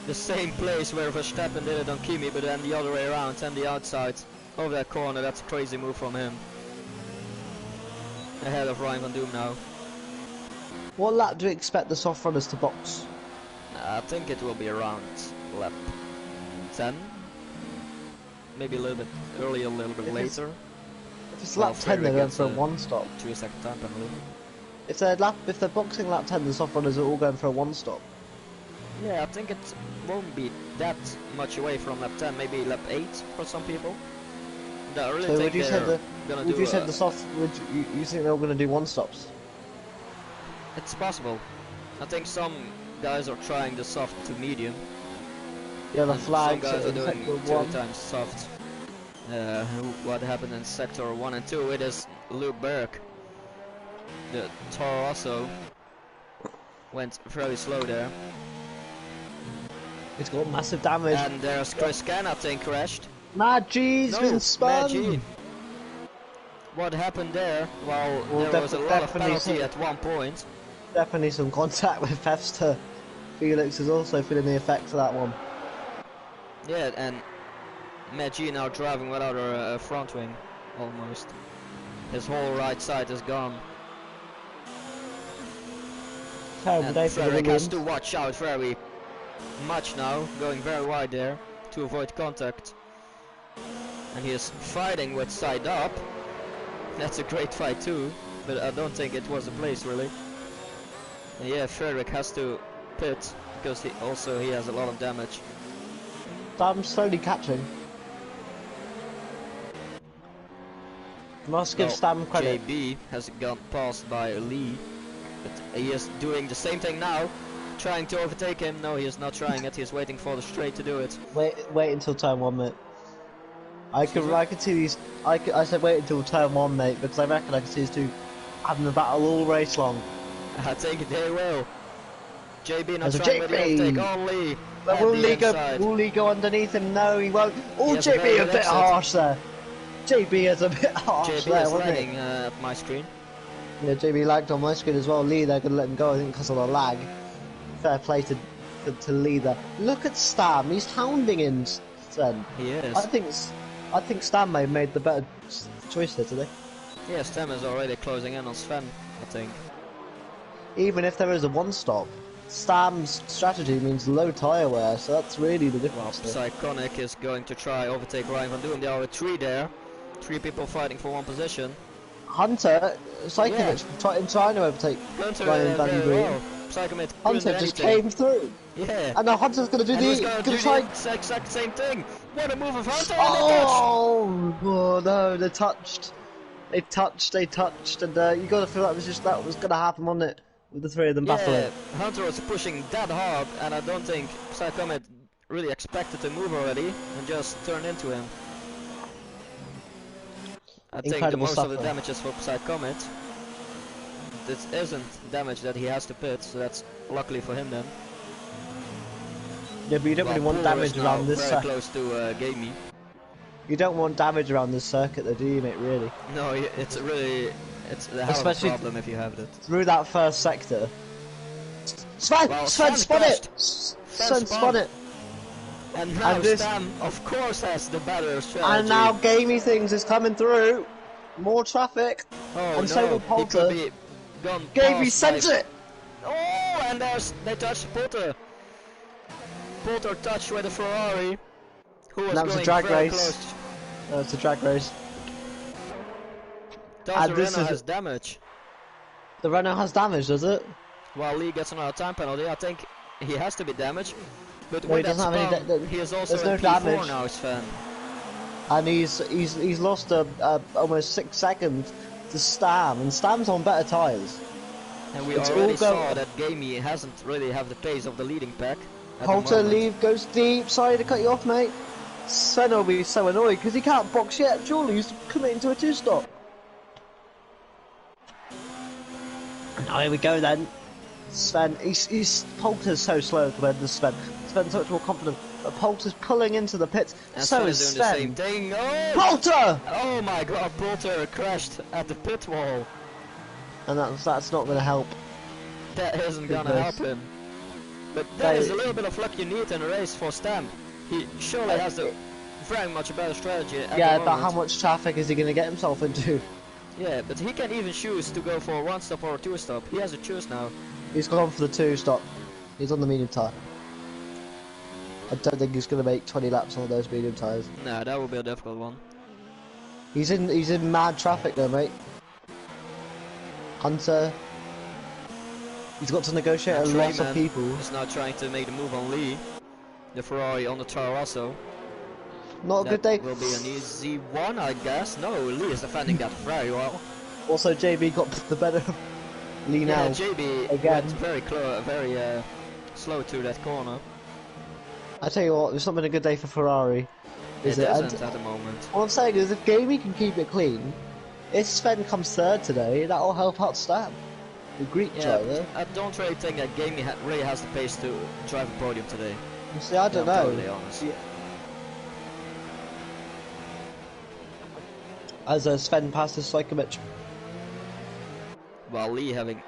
The same place where Verstappen did it on Kimi, but then the other way around, and the outside of that corner. That's a crazy move from him. Ahead of Ryan van Doom now. What lap do you expect the soft runners to box? I think it will be around lap 10. Maybe a little bit earlier, a little bit later. If it's lap 10, they're going for a one-stop. 2-second time penalty. If they're boxing lap 10, the soft runners are all going for a one-stop. Yeah, I think it won't be that much away from lap 10, maybe lap 8 for some people. I really think you think they're all going to do one-stops? It's possible. I think some guys are trying the soft to medium. Yeah, the flags. Some guys are doing 2 times soft. What happened in sector 1 and 2? It is Luke Berg. The Toro also went fairly slow there. It's got massive damage. And there's Chris Can, I think, crashed. Maggi's been spun. Maggi. What happened there? Well, there was a lot of penalty at one point. Definitely some contact with Fefster. Felix is also feeling the effects of that one. Yeah, and Maggi now driving without a front wing, almost. His whole right side is gone. Terrible day for the Frederick has to watch out very much now, going very wide there to avoid contact. And he is fighting with side up. That's a great fight too, but I don't think it was the place really. And yeah, Frederick has to pit because he has a lot of damage. I'm slowly catching. Must give Stam credit. JB has got passed by Lee. But he is doing the same thing now, trying to overtake him. No, he is not trying it. He is waiting for the straight to do it. Wait until turn 1, mate. I can see these. I said wait until turn 1, mate, because I reckon I can see these two having the battle all race long. I think they will. JB not There's a trying with the JB. overtake, only. But will Lee go underneath him? No, he won't. Oh, JB a bit harsh there. JB is a bit harsh JB there, is wasn't lagging it? at my screen. Yeah, JB lagged on my screen as well. Lee, they're gonna let him go, I think, because of the lag. Fair play to Lee there. Look at Stam. He's hounding him, Sven. He is. I think Stam may have made the better choice here today. Yeah, Stam is already closing in on Sven, I think. Even if there is a one-stop, Stam's strategy means low tyre wear, so that's really the difference. Psychonic is going to try overtake Ryan van Doom. There are 3 there. 3 people fighting for 1 position. Hunter, Psychonic trying to overtake Hunter Ryan van Doom. well. Psychomit Hunter just came through. Yeah. And now Hunter's going to do the exact same thing. What a move of Hunter! Oh no, they touched, and you got to feel that was going to happen, wasn't it? With the 3 of them battling. Hunter was pushing that hard, and I don't think Psychomit really expected to move already, and just turned into him. I think the most of the damage is for Psychomit. This isn't damage that he has to pit, so that's luckily for him then. Yeah, but you don't really want damage around this circuit. Very close to Gamey. You don't want damage around this circuit though, do you, mate, really? No, it's really... It's a hell of a problem if you have it. Through that first sector. Sven spun it! Sven spun it! And now Stam, of course, has the better strategy. And now Gamey Things is coming through. More traffic. Oh and no, so will Poulter. He could be gone. Gamey sent it! Oh, and they touched Poulter. Poulter touched with a Ferrari. Who was that was going a drag very race. Close. That was a drag race. Does the Renault has damage? The Renault has damage, does it? Well, Lee gets another time penalty. I think he has to be damaged. But no, with that spun, he is also in P4 now, Sven. And he's lost almost 6 seconds to Stam, and Stam's on better tyres. And we already saw that Gamey hasn't really have the pace of the leading pack. Poulter goes deep. Sorry to cut you off, mate. Sven will be so annoyed because he can't box yet. Surely he's committing to a 2-stop. Oh, here we go then. Sven, Poulter's so slow compared to Sven. Sven's so much more confident, but Poulter's pulling into the pits. And so is Sven. Sven. The same thing. Oh! Poulter! Oh my God! Poulter crashed at the pit wall. And that's not going to help. That isn't going to help him. But that is a little bit of luck you need in a race for Stam. He surely has the very much a better strategy. Yeah, but how much traffic is he going to get himself into? Yeah, but he can even choose to go for a 1-stop or a 2-stop. He has to choose now. He's gone for the 2-stop. He's on the medium tyre. I don't think he's going to make 20 laps on those medium tyres. No, that will be a difficult one. He's in mad traffic though, mate. Hunter. He's got to negotiate a lot of people. He's now trying to make the move on Lee. The Ferrari on the Toro Rosso. Not a good day. Will be an easy one, I guess. No, Lee is defending that very well. Also, JB got the better of Lee now. Yeah, JB again. went very slow to that corner. I tell you what, it's not been a good day for Ferrari. It isn't at the moment. What I'm saying is, if Gamey can keep it clean, if Sven comes third today, that'll help out Stam, the Greek driver. I don't really think that Gamey really has the pace to drive a podium today. You see, I don't know. Totally honest. Yeah. As Sven passes Psychomich. While Lee having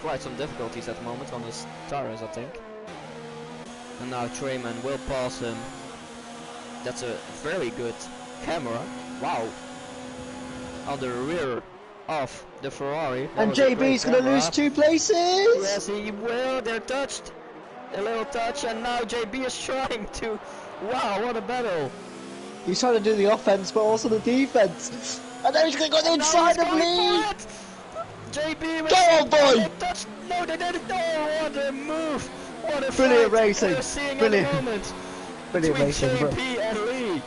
quite some difficulties at the moment on his tires, I think. And now Treyman will pass him. That's a very good camera. Wow. On the rear of the Ferrari. And JB's going to lose 2 places! Yes, he will. They're touched. A little touch, and now JB is trying to... Wow, what a battle. He's trying to do the offense, but also the defense. And then he's going to go inside of Lee! JB was... Go on, boy! No, they didn't. Oh, what a move! What a brilliant fight racing! we're seeing Brilliant. at the moment. Brilliant racing, JB and Lee.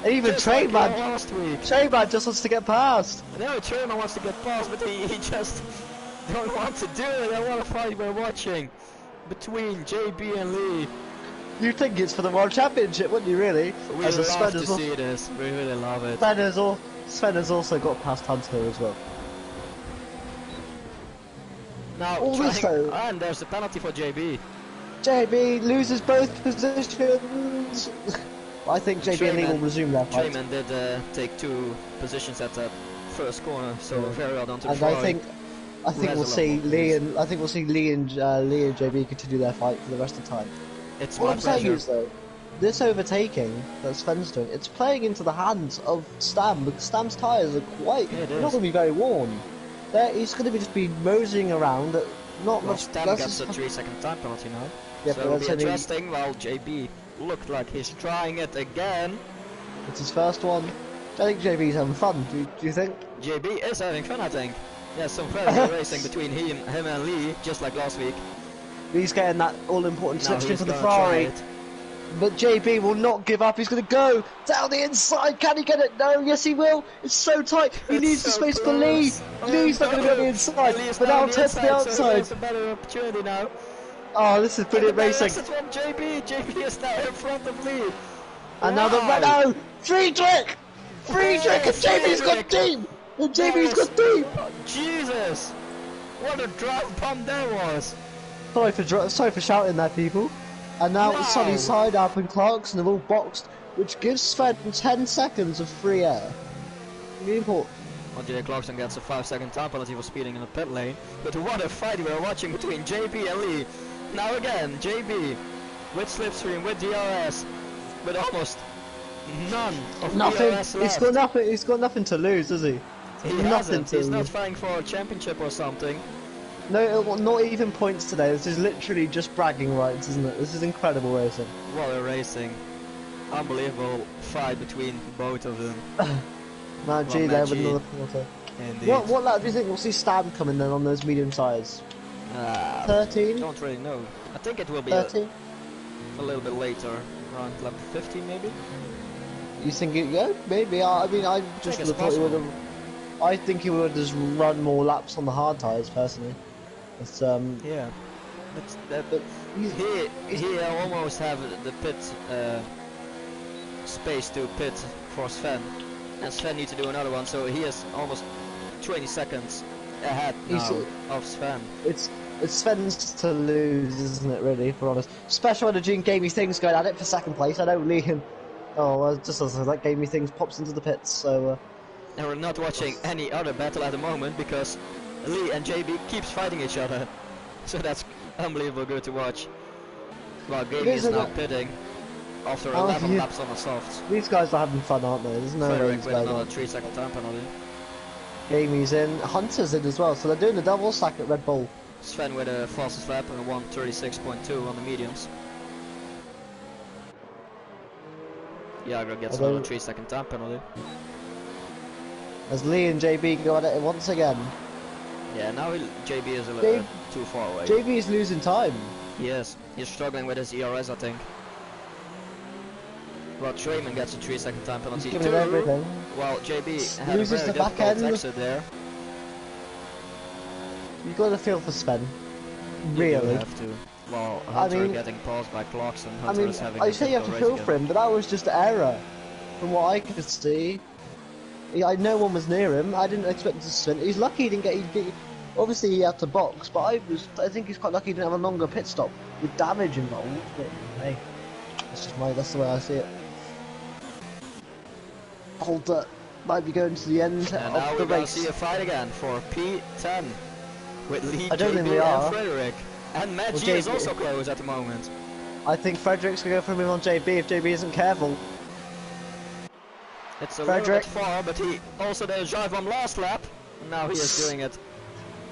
And even Treyman. Like Treyman just wants to get past. No, Treyman wants to get past, but he just don't want to do it. I want to fight we're watching between JB and Lee. You think it's for the World Championship, wouldn't you, really? We As a love to Sven see this. We really love it. Sven has also got past Hunter as well. Now, and there's a penalty for JB. JB loses both positions. I think JB and Lee will resume their fight. Trayman did take 2 positions at that first corner, so very well done to and I think we'll see Lee and JB continue their fight for the rest of the time. It's what my I'm pleasure. saying is though, this overtaking that Sven's doing, it's playing into the hands of Stam because Stam's tyres are not going to be very worn. He's going to just be moseying around. Not much. Stam gets a 3-second time penalty now. Yeah, so it'll be interesting. While JB looked like he's trying it again. It's his first one. I think JB's having fun. Do you think? JB is having fun, I think. There's some very good racing between him and Lee, just like last week. He's getting that all-important slipstream for the Ferrari. Ferrari. But JB will not give up. He's going to go down the inside. Can he get it? No. Yes, he will. It's so tight. He needs the space for Lee. Lee's not going to go the inside. But now turns to the outside. So a better opportunity now. Oh, this is brilliant racing. This is from JB. JB is now in front of Lee. And now the Renault. Friedrich. And JB's got deep. And JB's got deep. Jesus. What a drive bomb there was. Sorry for shouting there, people. And now it's Sonny Side up and Clarkson have all boxed, which gives Sven 10 seconds of free air. Really important. Well, J. Clarkson gets a 5-second time penalty for speeding in the pit lane. But what a fight we are watching between JB and Lee. Now again, JB with slipstream, with DRS, with almost none of DRS left. He's got nothing to lose, does he? He's not fighting for a championship or something. No, not even points today. This is literally just bragging rights, isn't it? This is incredible racing. What a racing. Unbelievable fight between both of them. Now G there with another quarter. Indeed. What lap do you think we'll see Stam coming then on those medium tyres? 13? Don't really know. I think it will be 13? a little bit later, around lap 15 maybe? You think it? Yeah, maybe. I mean, I just would have thought he would have. I think he would have just run more laps on the hard tyres, personally. It's, yeah. But he almost have the pit space to pit for Sven, and Sven needs to do another one, so he is almost 20 seconds ahead now of Sven. It's Sven's to lose, isn't it? Really, for honest. Special Energy and Gamey Things going at it for second place. I don't leave him. Oh, just as that Gamey Things pops into the pits, so. And we're not watching any other battle at the moment because Lee and JB keeps fighting each other. So that's unbelievable good to watch. While Gamey is now pitting after 11 laps on the softs. These guys are having fun, aren't they? There's no way with another 3-second time penalty. Gamey's in, Hunter's in as well, so they're doing a double stack at Red Bull. Sven with a fastest lap and a 1:36.2 on the mediums. Jager gets another 3-second time penalty. As Lee and JB go at it once again. Yeah, now JB is a little too far away. JB is losing time. Yes, he's struggling with his ERS, I think. Well, Trayman gets a 3-second time penalty too. While JB had loses a very difficult exit there. You got to feel for Sven. Really. You have to. Well, Hunter getting paused by Clarkson. Hunter is having I say you have to feel for him, but that was just error. From what I could see. No one was near him. I didn't expect him to sprint. He's lucky he didn't get. Obviously, he had to box, but I think he's quite lucky he didn't have a longer pit stop with damage involved. But hey, that's the way I see it. Holder might be going to the end and of the race. Now we see a fight again for P10 with Lee, I don't JB, think we are. and Frederick. And Matt G is also close at the moment. I think Frederick's going to go for him on JB if JB isn't careful. It's a little bit far, but he also did a drive on last lap. Now he is doing it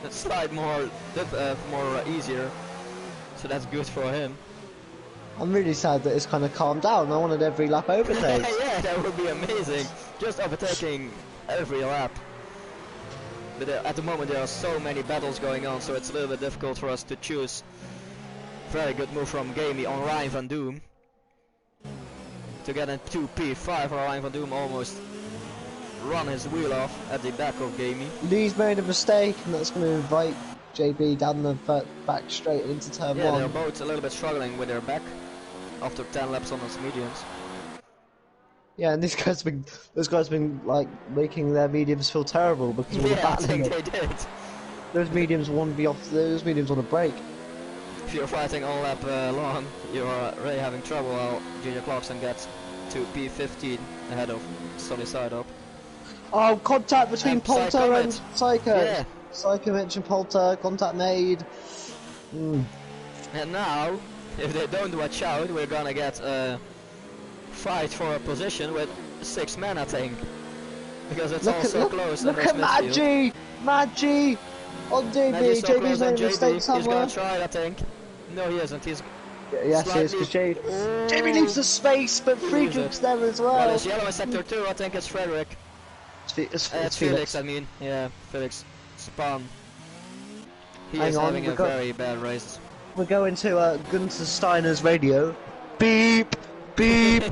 a slight more easier, so that's good for him. I'm really sad that it's kind of calmed down. I wanted every lap overtake. Yeah, that would be amazing. Just overtaking every lap. But at the moment there are so many battles going on, so it's a little bit difficult for us to choose. Very good move from Gamey on Ryan van Doom. To get into P5, Ryan van Doom almost run his wheel off at the back of Gamey. Lee's made a mistake, and that's going to invite JB down the back straight into turn Yeah, one. they're both a little bit struggling with their back after 10 laps on those mediums. Yeah, and those guys have been like making their mediums feel terrible because of all the Yeah, I battling. think they did. Those mediums want to be off. Those mediums want to break. If you're fighting all lap long, you're really having trouble while Junior Clarkson gets to P15 ahead of Solly Side up. Oh, contact between And Poulter and Psycho. Yeah. Psychovic and Poulter, contact made. And now, if they don't watch out, we're gonna get a fight for a position with 6 men, I think. Because it's all so close. Look at Maggi! Maggi! On JB, so JB's made a mistake somewhere. He's gonna try it, I think. No, he isn't. He's yes, he is, because JB leaves the space, but Friedrich's there as well. Well, it's yellow in sector 2, I think it's Frederick. It's Felix, I mean. Yeah, Felix. Spawn. He is Hang on, having a very bad race. We're going to Gunther Steiner's radio. Beep! Beep!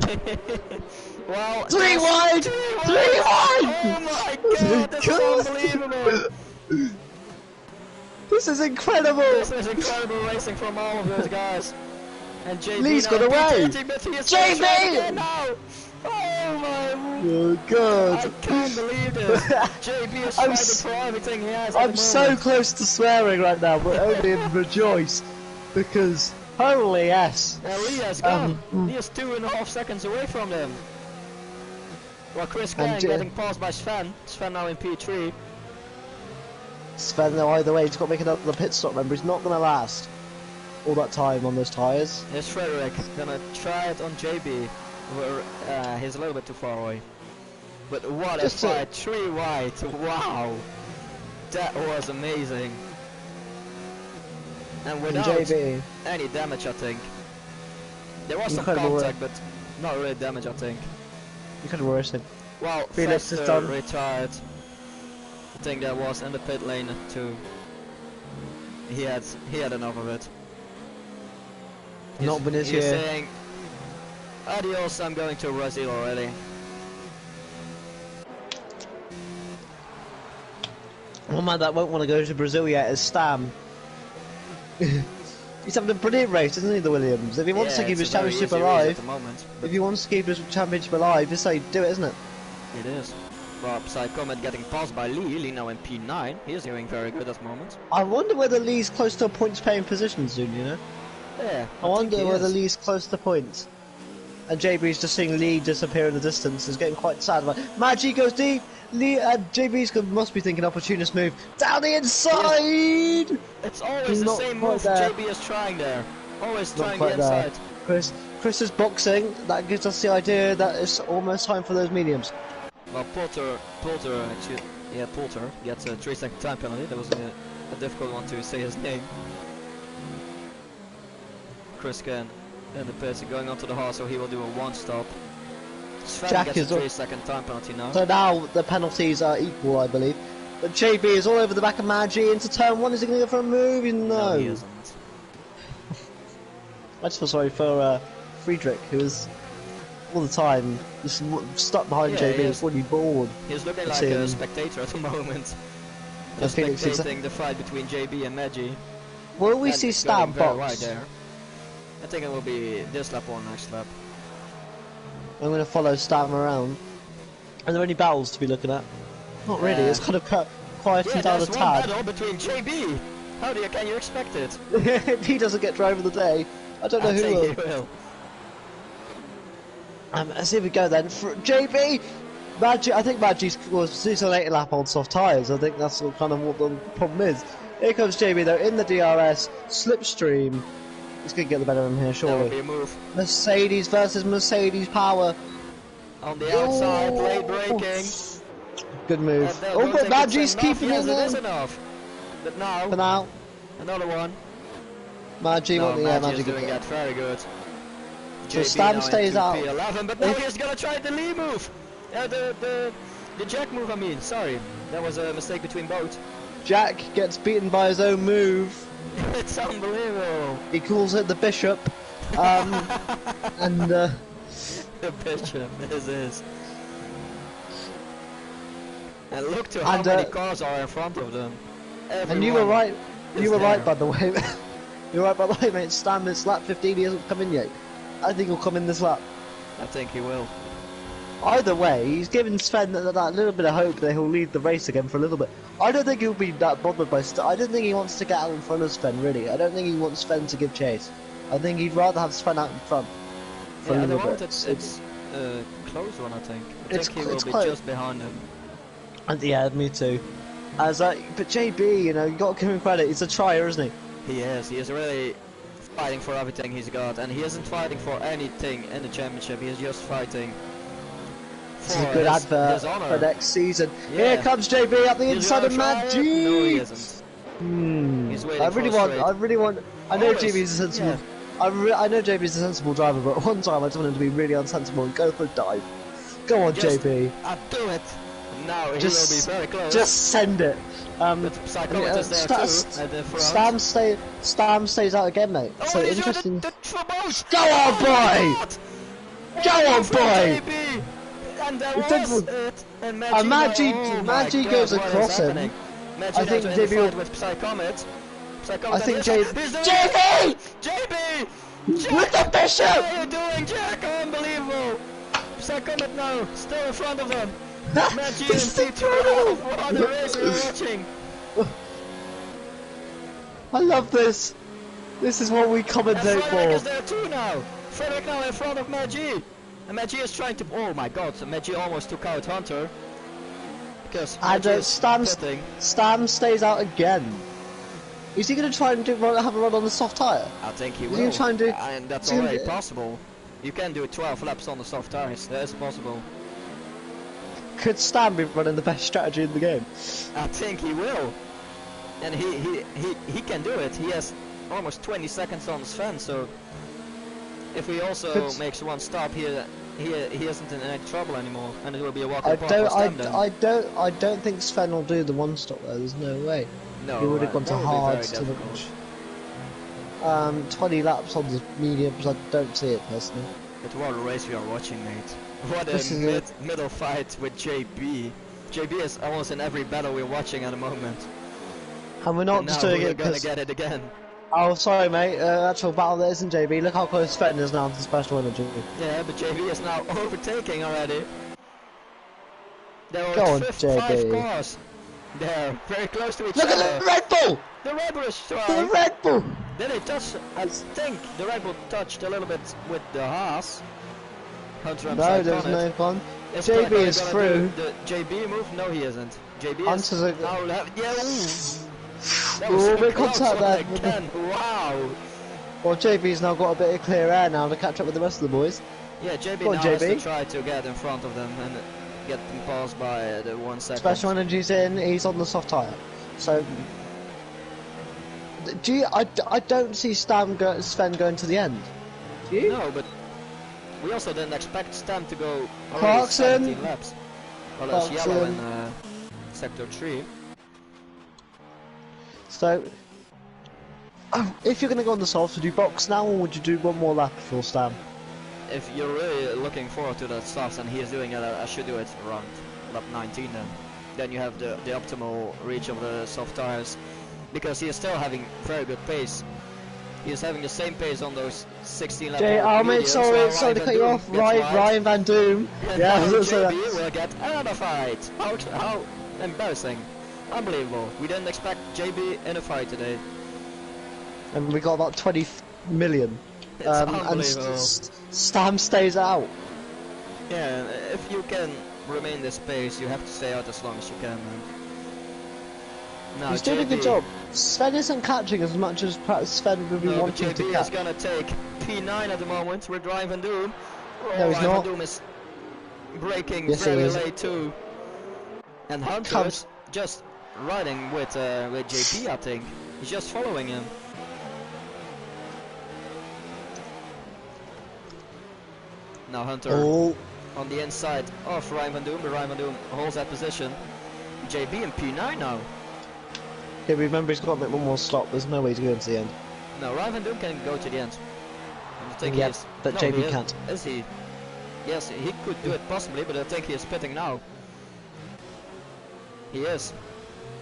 Well, 3 wide! 3 wide! Oh my god, this is unbelievable! This is incredible! This is incredible racing from all of those guys. And JB Lee's got away! JB! Now. Oh my god! I can't believe this. JB is fighting for everything he has. I'm so close to swearing right now, but only in rejoice because holy yes! Yeah, Lee has gone. He is 2.5 seconds away from them. Well, Chris Gang getting passed by Sven. Sven now in P3. Sven, though, either way, he's got to make another pit stop. Remember, he's not going to last all that time on those tyres. Here's Frederick gonna try it on JB. He's a little bit too far away. But what a fight! 3 wide. Wow, that was amazing. And without JB. any damage, I think. There was some contact, but not really damage, I think. Incredible racing. Well, Felix is done. Retired. I think that was in the pit lane too. He had enough of it. Not been his year. He's year. saying, adios, I'm going to Brazil already. One man that won't want to go to Brazil yet is Stam. He's having a brilliant race, isn't he, the Williams? If he wants to keep his championship alive, if he wants to keep his championship alive, just say do it, isn't it? It is. Well, Psychomet getting passed by Lee. Lee now in P9. He is doing very good at the moment. I wonder whether Lee's close to a points paying position soon, you know? Yeah. I wonder whether Lee's close to points. And JB's just seeing Lee disappear in the distance is getting quite sad about it. Maggi goes deep! Lee and JB's must be thinking opportunist move. Down the inside! It's always the same move JB is trying there. Always trying the inside. Chris is boxing. That gives us the idea that it's almost time for those mediums. Well, Poulter gets a 3-second time penalty. That was a difficult one to say his name. Chris Ken in the pits going onto the horse, so he will do a 1-stop. Sven Jack gets is a 3-second time penalty now. So now the penalties are equal, I believe. But JB is all over the back of Maggi into turn 1. Is he going to go for a move? No, he isn't. I just feel sorry for Friedrich, who is all the time just stuck behind JB. He's already bored. He's looking like a spectator at the moment. Just spectating the fight between JB and Maggi. Will we see Stam box? Right there. I think it will be this lap or next lap. I'm going to follow Stam around. Are there any battles to be looking at? Not really. It's kind of quietened down a tad. There's one battle between JB. Can you expect it? He doesn't get driver of the day. I don't know who will. He will. Let's see if we go then. For JB! Maggi, I think Maggi's was a later lap on soft tyres. I think that's kind of what the problem is. Here comes JB though in the DRS. Slipstream. He's going to get the better of him here, surely. That would be a move. Mercedes versus Mercedes power. On the outside, late braking. Good move. Oh, but Maggi's keeping it there. It is enough. But now, for now, another one. Maggi, Maggi is doing that very good. So Stam stays out. P11, but now he's gonna try the Lee move. The Jack move. I mean, sorry, that was a mistake between both. Jack gets beaten by his own move. It's unbelievable. He calls it the Bishop, and the Bishop. This is. And look to how many cars are in front of them. And you were right. You were right, by the way. You're right, by the way, mate. Stam is lap 15. He hasn't come in yet. I think he'll come in this lap. I think he will. Either way, he's given Sven that little bit of hope that he'll lead the race again for a little bit. I don't think he'll be that bothered by I don't think he wants to get out in front of Sven, really. I don't think he wants Sven to give chase. I think he'd rather have Sven out in front for a little bit. It's a close one, I think. I think he will be close. just behind him. And yeah, me too. But JB, you know, you got to give him credit. He's a trier, isn't he? He is. He is really fighting for everything he's got, and he isn't fighting for anything in the championship. He is just fighting. It's a good advert for next season. Yeah. Here comes JB up the inside of Mad G. No, he isn't. He's waiting I really want. I know JB's a sensible. Yeah. I know JB's a sensible driver, but one time I just want him to be really unsensible and go for a dive. Go on, JB. I'll do it. Now he will be very close. Just send it. Stam stays out again, mate. So interesting. Go on, boy! Go on, boy! And there was it. And Maggi goes across him. I think JB with Psychomet. I think JB! With the bishop! What are you doing, Jack? Unbelievable! Psychomet now, still in front of them. Maggi and P12. What a race we're watching! I love this. This is what we commentate for. Frederick is there too now. Frederick now in front of Maggi. And Maggi is trying to. Oh my god, so Maggi almost took out Hunter. Because Stam stays out again. Is he going to try and have a run on the soft tyre? I think he will. Is he try and do, and that's already possible. You can do 12 laps on the soft tyres. That is possible. Could Stam be running the best strategy in the game? I think he will. And he can do it. He has almost 20 seconds on Sven, so if he also makes one stop here, he isn't in any trouble anymore, and it will be a walk apart for Stam then. I don't think Sven will do the one stop though. There's no way. No, he would have gone to hards to the 20 laps on the mediums. I don't see it personally. But what a race we are watching, mate. What a middle fight with JB. JB is almost in every battle we're watching at the moment. And we're not just doing it because... we're gonna get it again. Oh, sorry, mate. Actual battle that isn't JB. Look how close Sven is now to the special energy. Yeah, but JB is now overtaking already. There Go are on, 5 cars. They're very close to each other. Look at the Red Bull! The Red Bull is trying. The Red Bull! Did they touch? I think the Red Bull touched a little bit with the Haas. Hunter and no, there's no fun. JB is through. The JB move? No, he isn't. JB Hunter's is now left. Yeah, that was so contact there. Again. Wow. Well, JB's now got a bit of clear air now to catch up with the rest of the boys. Yeah, JB now has to try to get in front of them and get them passed by the 1 second. Special energy's in, he's on the soft tyre. So, I don't see Sven going to the end. Do you? No, but we also didn't expect Stam to go Clarkson 17 laps. Well, that's yellow in sector 3. So, if you're going to go on the soft, would you box now or would you do one more lap before Stam? If you're really looking forward to that soft and he is doing it, I should do it around lap 19 then. Then you have the optimal reach of the soft tires, because he is still having very good pace. He is having the same pace on those 16 lap. Mate, sorry to cut you off. Ryan Van Doom. Yeah, JB will get another fight. How embarrassing. Unbelievable. We didn't expect JB in a fight today. And we got about 20 million. And Stam stays out. Yeah, if you can remain this pace, you have to stay out as long as you can, man. Now, he's doing a good job. Sven isn't catching as much as perhaps Sven would be wanting to catch. JB is gonna take P9 at the moment with Ryan Van Doom. No, he's not. Van Doom is braking very late too. And Hunter is just riding with JB, I think. He's just following him. Now Hunter on the inside of Ryan Van Doom, but Ryan Van Doom holds that position. JB in P9 now. Yeah, remember he's got to make one more stop, there's no way he's going to the end. No, Ryan Van Doom can go to the end. I think but no, JB can't. Is he? Yes, he could do it possibly, but I think he is pitting now. He is.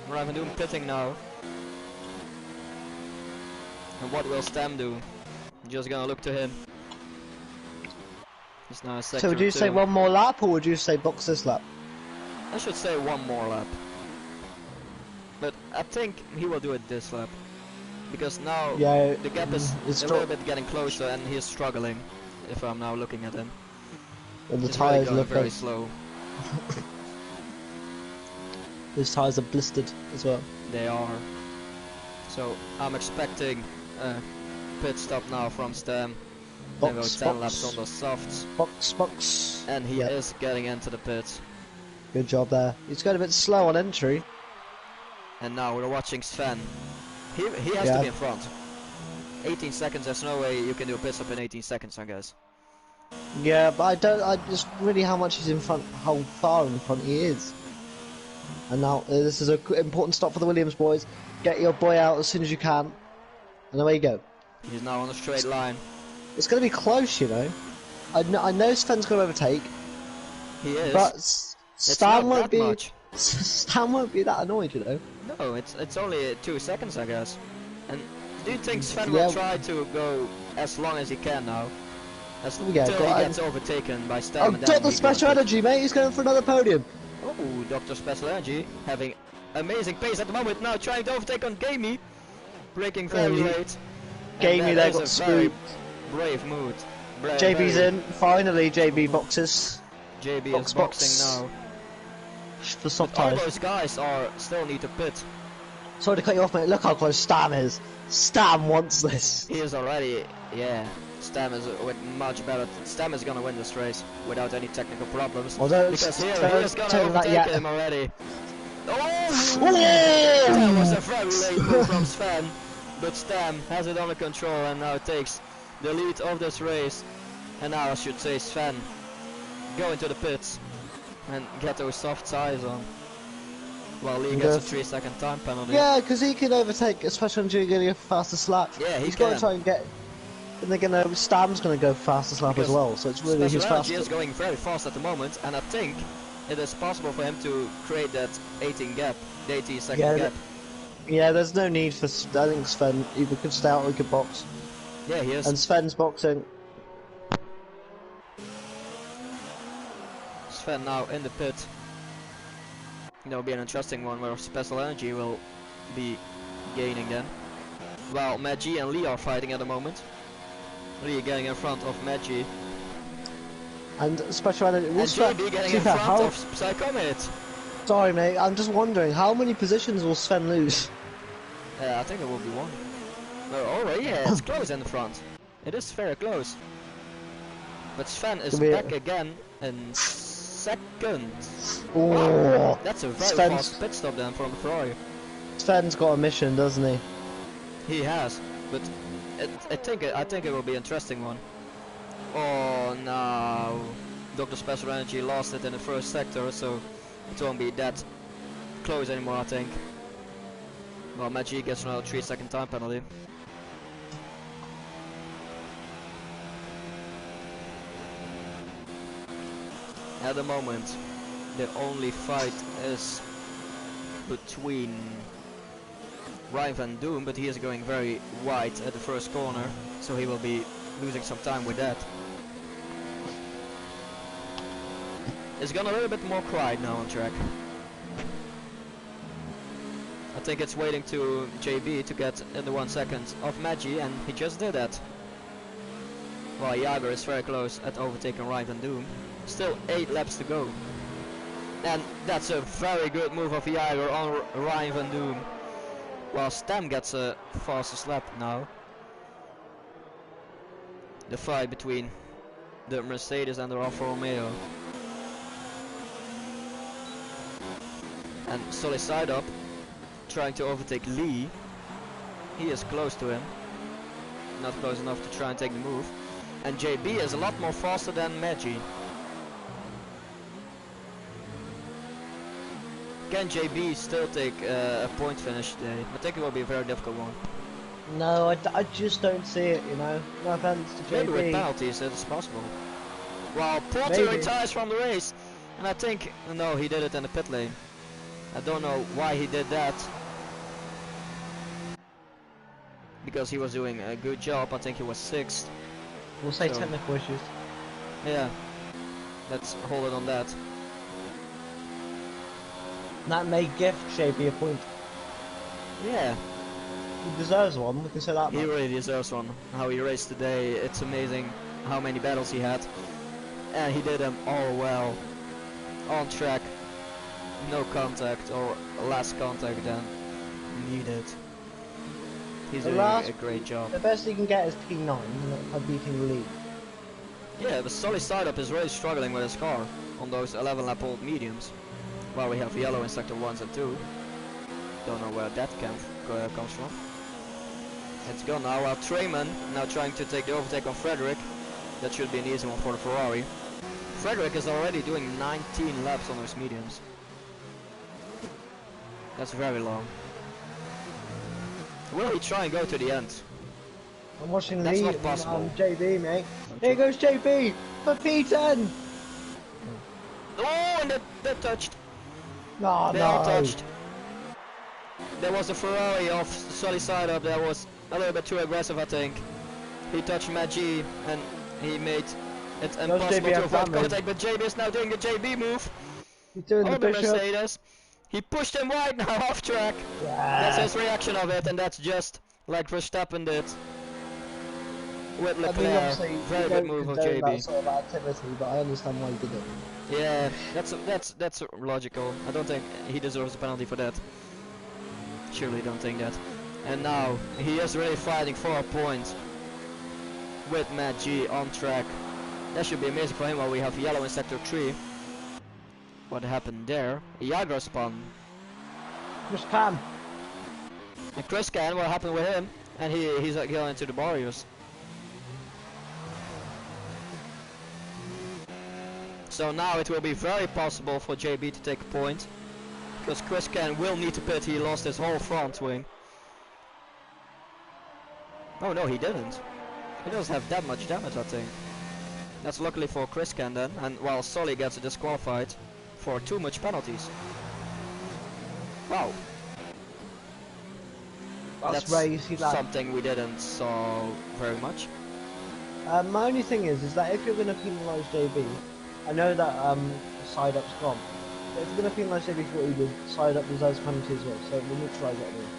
Ryan Van Doom pitting now. And what will Stam do? Just gonna look to him. He's now sector So would you 2. say one more lap, or would you say box this lap? I should say one more lap. But I think he will do it this lap. Because now Yeah, the gap is it's a little bit getting closer and he's struggling. If I'm now looking at him. and the He's really tyres going look very like slow. his tyres are blistered as well. They are. So I'm expecting a pit stop now from Stam. Then go 10 laps on the softs. Box. And he Yep. is getting into the pits. Good job there. He's going a bit slow on entry. And now we're watching Sven. He has Yeah. to be in front. 18 seconds, there's no way you can do a pit stop in 18 seconds, I guess. Yeah, but I just really how much he's in front, how far in front he is. And now this is an important stop for the Williams boys. Get your boy out as soon as you can. And away you go. He's now on a straight line. It's going to be close, you know. I know Sven's going to overtake, He is. but It's Stan not won't that be. much. Stan won't be that annoyed, you know. No, it's only 2 seconds, I guess. And do you think Sven Yeah. will try to go as long as he can now? Yeah, Until go he on. gets overtaken by Stam Oh, and then Dr. he Special goes- Energy, mate. He's going for another podium. Oh, Dr. Special Energy having amazing pace at the moment. Now trying to overtake on Gamey. Braking very he- late. Gamey And there that got is a very scooped. brave mood. JB's very- in. Finally, JB boxes JB Box, is box. boxing now. for soft But all tyres. those guys are still need to pit. Sorry to cut you off, mate. Look how close Stam is. Stam wants this. He is already, yeah. Stam is much better. Stam is gonna win this race without any technical problems. Although Because here he don't is gonna tell him that overtake yet. him already. Oh! That was a very late move from Sven. But Stam has it under control and now takes the lead of this race. And now I should say Sven go into the pits and get those soft tires on. While Lee gets a 3-second time penalty. Yeah, because he can overtake, especially when you're getting a faster lap. Yeah, he's can. got to try and get. And they're gonna. Stam's gonna go fastest lap as Because well, so it's really Special his Energy fastest. is going very fast at the moment, and I think it is possible for him to create that 18 gap, the 18-second Yeah, gap. Yeah, there's no need for. I think Sven either could stay out or he could box. Yeah, he is. And Sven's boxing. Sven now in the pit. That will be an interesting one where Special Energy will be gaining then. While Maggie and Lee are fighting at the moment. Lee getting in front of Maggie. And Special Energy. And JB getting in front of Psychomit. Sorry, mate. I'm just wondering how many positions will Sven lose? I think it will be one. Oh, yeah, it's close in the front. It is very close. But Sven is back again in second. Oh, wow, that's a very Sven's- fast pit stop then from Ferrari. Sven's got a mission, doesn't he? He has, but I think it will be an interesting one. Oh no, Dr. Special Energy lost it in the first sector, so it won't be that close anymore, I think. Well, Maggie gets another 3-second time penalty. At the moment, the only fight is between Ryan Van Doom, but he is going very wide at the first corner, so he will be losing some time with that. It's gone a little bit more quiet now on track. I think it's waiting to JB to get in the 1 second of Maggie, and he just did that. While Jager is very close at overtaking Ryan Van Doom. Still 8 laps to go. And that's a very good move of Jager on Ryan Van Doom. While Stam gets a fastest lap now. The fight between the Mercedes and the Alfa Romeo. And Solly side up, trying to overtake Lee. He is close to him. Not close enough to try and take the move. And JB is a lot more faster than Maggie. Can JB still take a point finish today? I think it will be a very difficult one. No, I just don't see it, you know. No offense to JB. Maybe with penalties it's possible. Well, Porter retires from the race. And I think, no, he did it in the pit lane. I don't know why he did that. because he was doing a good job. I think he was 6th. We'll say So- technical issues. Yeah, let's hold it on that. That may gift JB a point. Yeah, He deserves one, we can say that he much. really deserves one. How he raced today, it's amazing how many battles he had. And he did them all well. On track, no contact or less contact than needed. He's The doing last- a great job. The best he can get is P9 by beating the lead. Yeah, but Solly Startup is really struggling with his car on those 11 lap old mediums. While we have yellow in sector 1s and 2. Don't know where that comes from. It's gone now. While Treyman now trying to take the overtake on Frederick. That should be an easy one for the Ferrari. Frederick is already doing 19 laps on those mediums. That's very long. Will he try and go to the end? I'm watching That's Lee not possible. and JB, mate. Here goes JB for P10! Oh, and that touched. Oh, They no. all touched. There was a Ferrari off Solly side up that was a little bit too aggressive, I think. He touched Matt G and he made it impossible to avoid contact, but JB is now doing the JB move. He's doing the On the Bishop. Mercedes. He pushed him wide now off track. That's Yeah. his reaction of it, and that's just like Verstappen did with I mean, Leclerc. obviously, Very you good don't move of condone that JB. sort of activity, but I understand why he did it. Yeah, that's logical. I don't think he deserves a penalty for that. Surely don't think that. And now he is really fighting for a point with Matt G on track. That should be amazing for him while we have yellow in sector 3. What happened there? Jager spun. Just Cam. And Chris Can, what happened with him? And he's going into the barriers. So now it will be very possible for JB to take a point. Because Chris Can will need to pit, he lost his whole front wing. Oh no, he didn't. He doesn't have that much damage, I think. That's luckily for Chris Can then, and while Solly gets disqualified for too much penalties. Wow. That's racy, lad. something we didn't saw very much. My only thing is that if you're going to penalise JB, I know that side up's gone. But if you're going to penalise JB for what he did, side up deserves a penalty as well. So we need to try that move.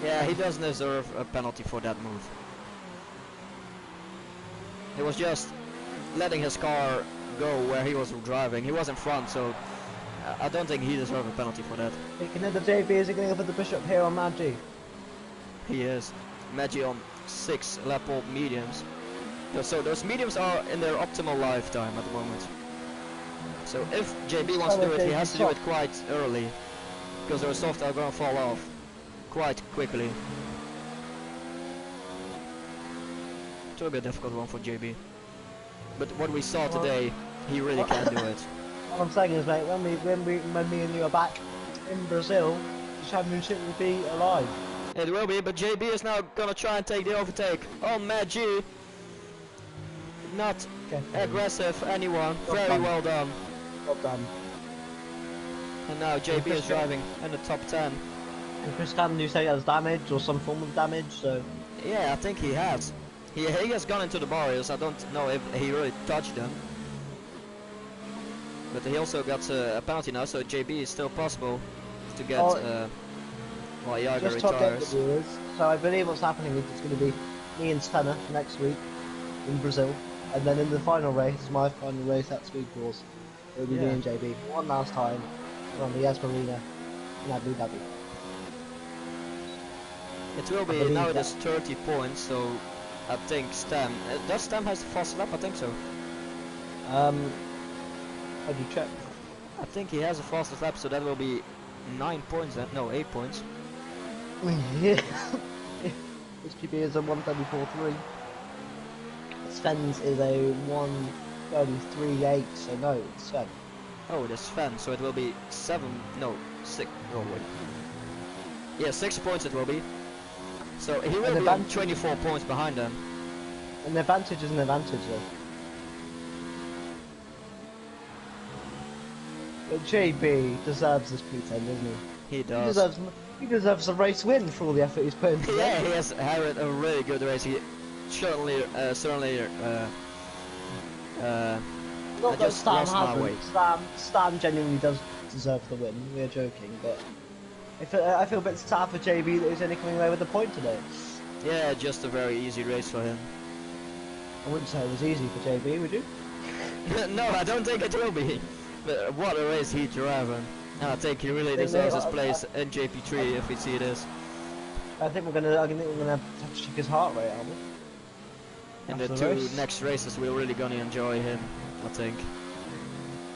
Yeah, he doesn't deserve a penalty for that move. It was just letting his car go where he was driving. He was in front, so I don't think he deserves a penalty for that. Speaking of the JB, is he going to go for the Bishop here on Maggi? He is. Maggi on 6 lap old mediums. So those mediums are in their optimal lifetime at the moment. So if JB wants to do it, he has to do it quite early. Because their soft are going to fall off quite quickly. It will be a difficult one for JB. But what we saw today, he really can do it. All I'm saying is, mate, when me and you are back in Brazil, the championship will be alive. It will be, but JB is now gonna try and take the overtake on Matt G. Not aggressive, anyone. Very well done. Well done. And now JB is driving in the top 10. And Chris Cannon, you say he has damage or some form of damage, so... Yeah, I think he has. He has gone into the barriers. I don't know if he really touched them. But he also got a penalty now, so JB is still possible to get while Jager just to update the retires. viewers, so I believe what's happening is it's going to be me and Stenner next week in Brazil, and then in the final race, my final race at Speed Wars, it'll be me and JB one last time on the Yas Marina in Abu Dhabi. It will be, now it is 30 points, so I think Stem, does Stem has the fastest lap? I think so. How do you check? I think he has the fastest lap, so that will be 9 points then, no 8 points. Yeah. This GP is a 134.3. Sven's is a 133.8, so no, it's Sven. Oh, it is Sven, so it will be 6, oh wait. Yeah, 6 points it will be. So he will be on 24 points behind them. An advantage is an advantage though. But JB deserves this P10, doesn't he? He does. He deserves a race win for all the effort he's put into. Yeah, he has had a really good race. He certainly, I Not that just Stam lost my way. hasn't. Stam genuinely does deserve the win. We're joking, but I feel a bit sad for JB that he's only coming away with the point today. Yeah, just a very easy race for him. I wouldn't say it was easy for JB, would you? No, I don't think it will be. But what a race he driven. I think he really deserves his place in GP3 if we see this. I think we're gonna have to check his heart rate, aren't we? In the After two race. next races, we're really gonna enjoy him, I think.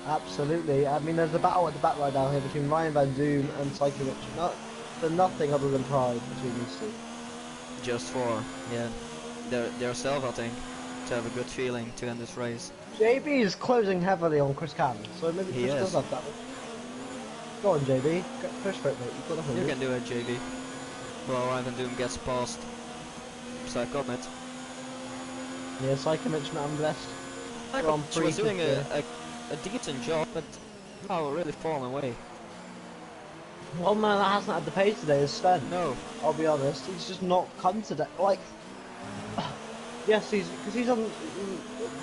Absolutely. I mean, there's a battle at the back right now here between Ryan Van Doom and Psychovic. Not for nothing other than pride between these two. Just for, yeah, their self, I think, to have a good feeling to end this race. JB is closing heavily on Chris Cann, so maybe He Chris is. does have that one. Go on, JB. Push for it, mate. You've got to hold You it. can do it, JB. Well, Ivan Doom gets past Psychomet. Yeah, Psychovic, man, blessed. She was doing a decent job, but now really falling away. One man that hasn't had the pace today is Sven. No. I'll be honest, he's just not come today. Like, yes, because he's on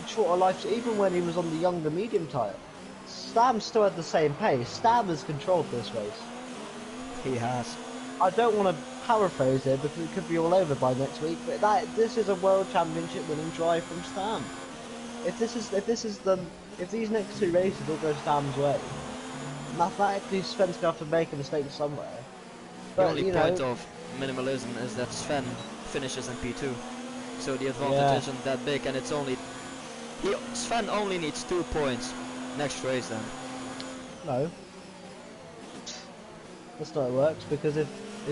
shorter life. Even when he was on the younger medium tyre, Stam still had the same pace. Stam has controlled this race. He has. I don't want to paraphrase it because it could be all over by next week. But this is a world championship winning drive from Stam. If these next two races all go Stam's way, mathematically Sven's gonna have to make a mistake somewhere. The But only you point know, of minimalism is that Sven finishes in P2, so the advantage isn't that big, and it's only Sven only needs 2 points next race then. no, that's not how it works because if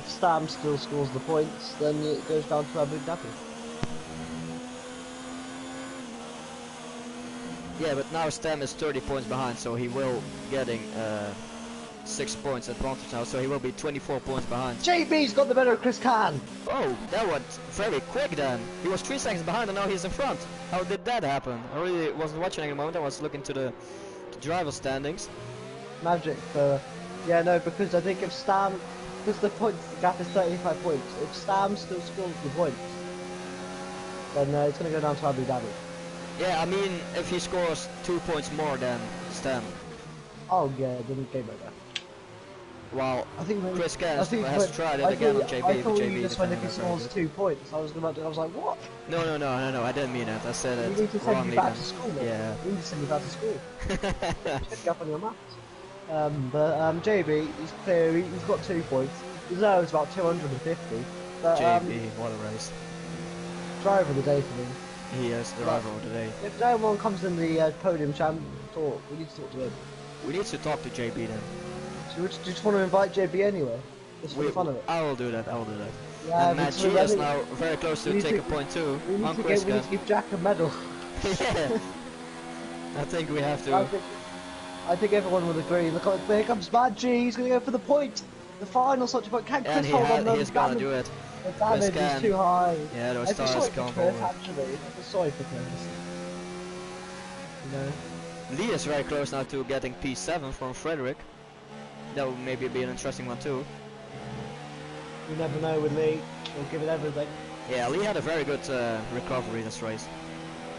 Stam still scores the points, then it goes down to Abu Dhabi. Yeah, but now Stam is 30 points behind, so he will getting 6 points advantage now, so he will be 24 points behind. JB's got the better of Chris Cann. Oh, that went very quick then. He was 3 seconds behind and now he's in front. How did that happen? I really wasn't watching at the moment. I was looking to the driver standings. Magic for, yeah, no, because I think if Stam, because the points gap is 35 points, if Stam still scores the points, then it's going to go down to Abu Dhabi. Yeah, I mean, if he scores 2 points more than Stam. Oh yeah, then game over. While I think Chris Gans has tried it again on JB, I thought but JB you just went if he defended very scores good. 2 points. I was like, what? No, I didn't mean that. I said You it need to send wrongly you back then. to school, mate. Yeah. You need to send you back to school. Check you up on your maths. JB, he's clear. He's got 2 points. His deserves about 250. But JB, what a race. driver of the day for me. He is the driver of the day. If no one comes in the podium champ talk, we need to talk to him. We need to talk to JB then. So we just want to invite JB anyway, just for the fun of it. I will do that, Yeah, and Matt G is now very close to take a point too on Chris we need to give Jack a medal. Yeah. I think we have I to. think everyone would agree. Look, here comes Matt G. He's going to go for the point. The final such a point. Can And Chris hold on? he's gonna do it. The damage is too high. Yeah, those I feel stars sorry for can't Chris, hold it. actually. I feel sorry for Chris. You know. Lee is very close now to getting P7 from Frederick. That would maybe be an interesting one too. You never know with Lee. He'll give it everything. Yeah, Lee had a very good recovery this race.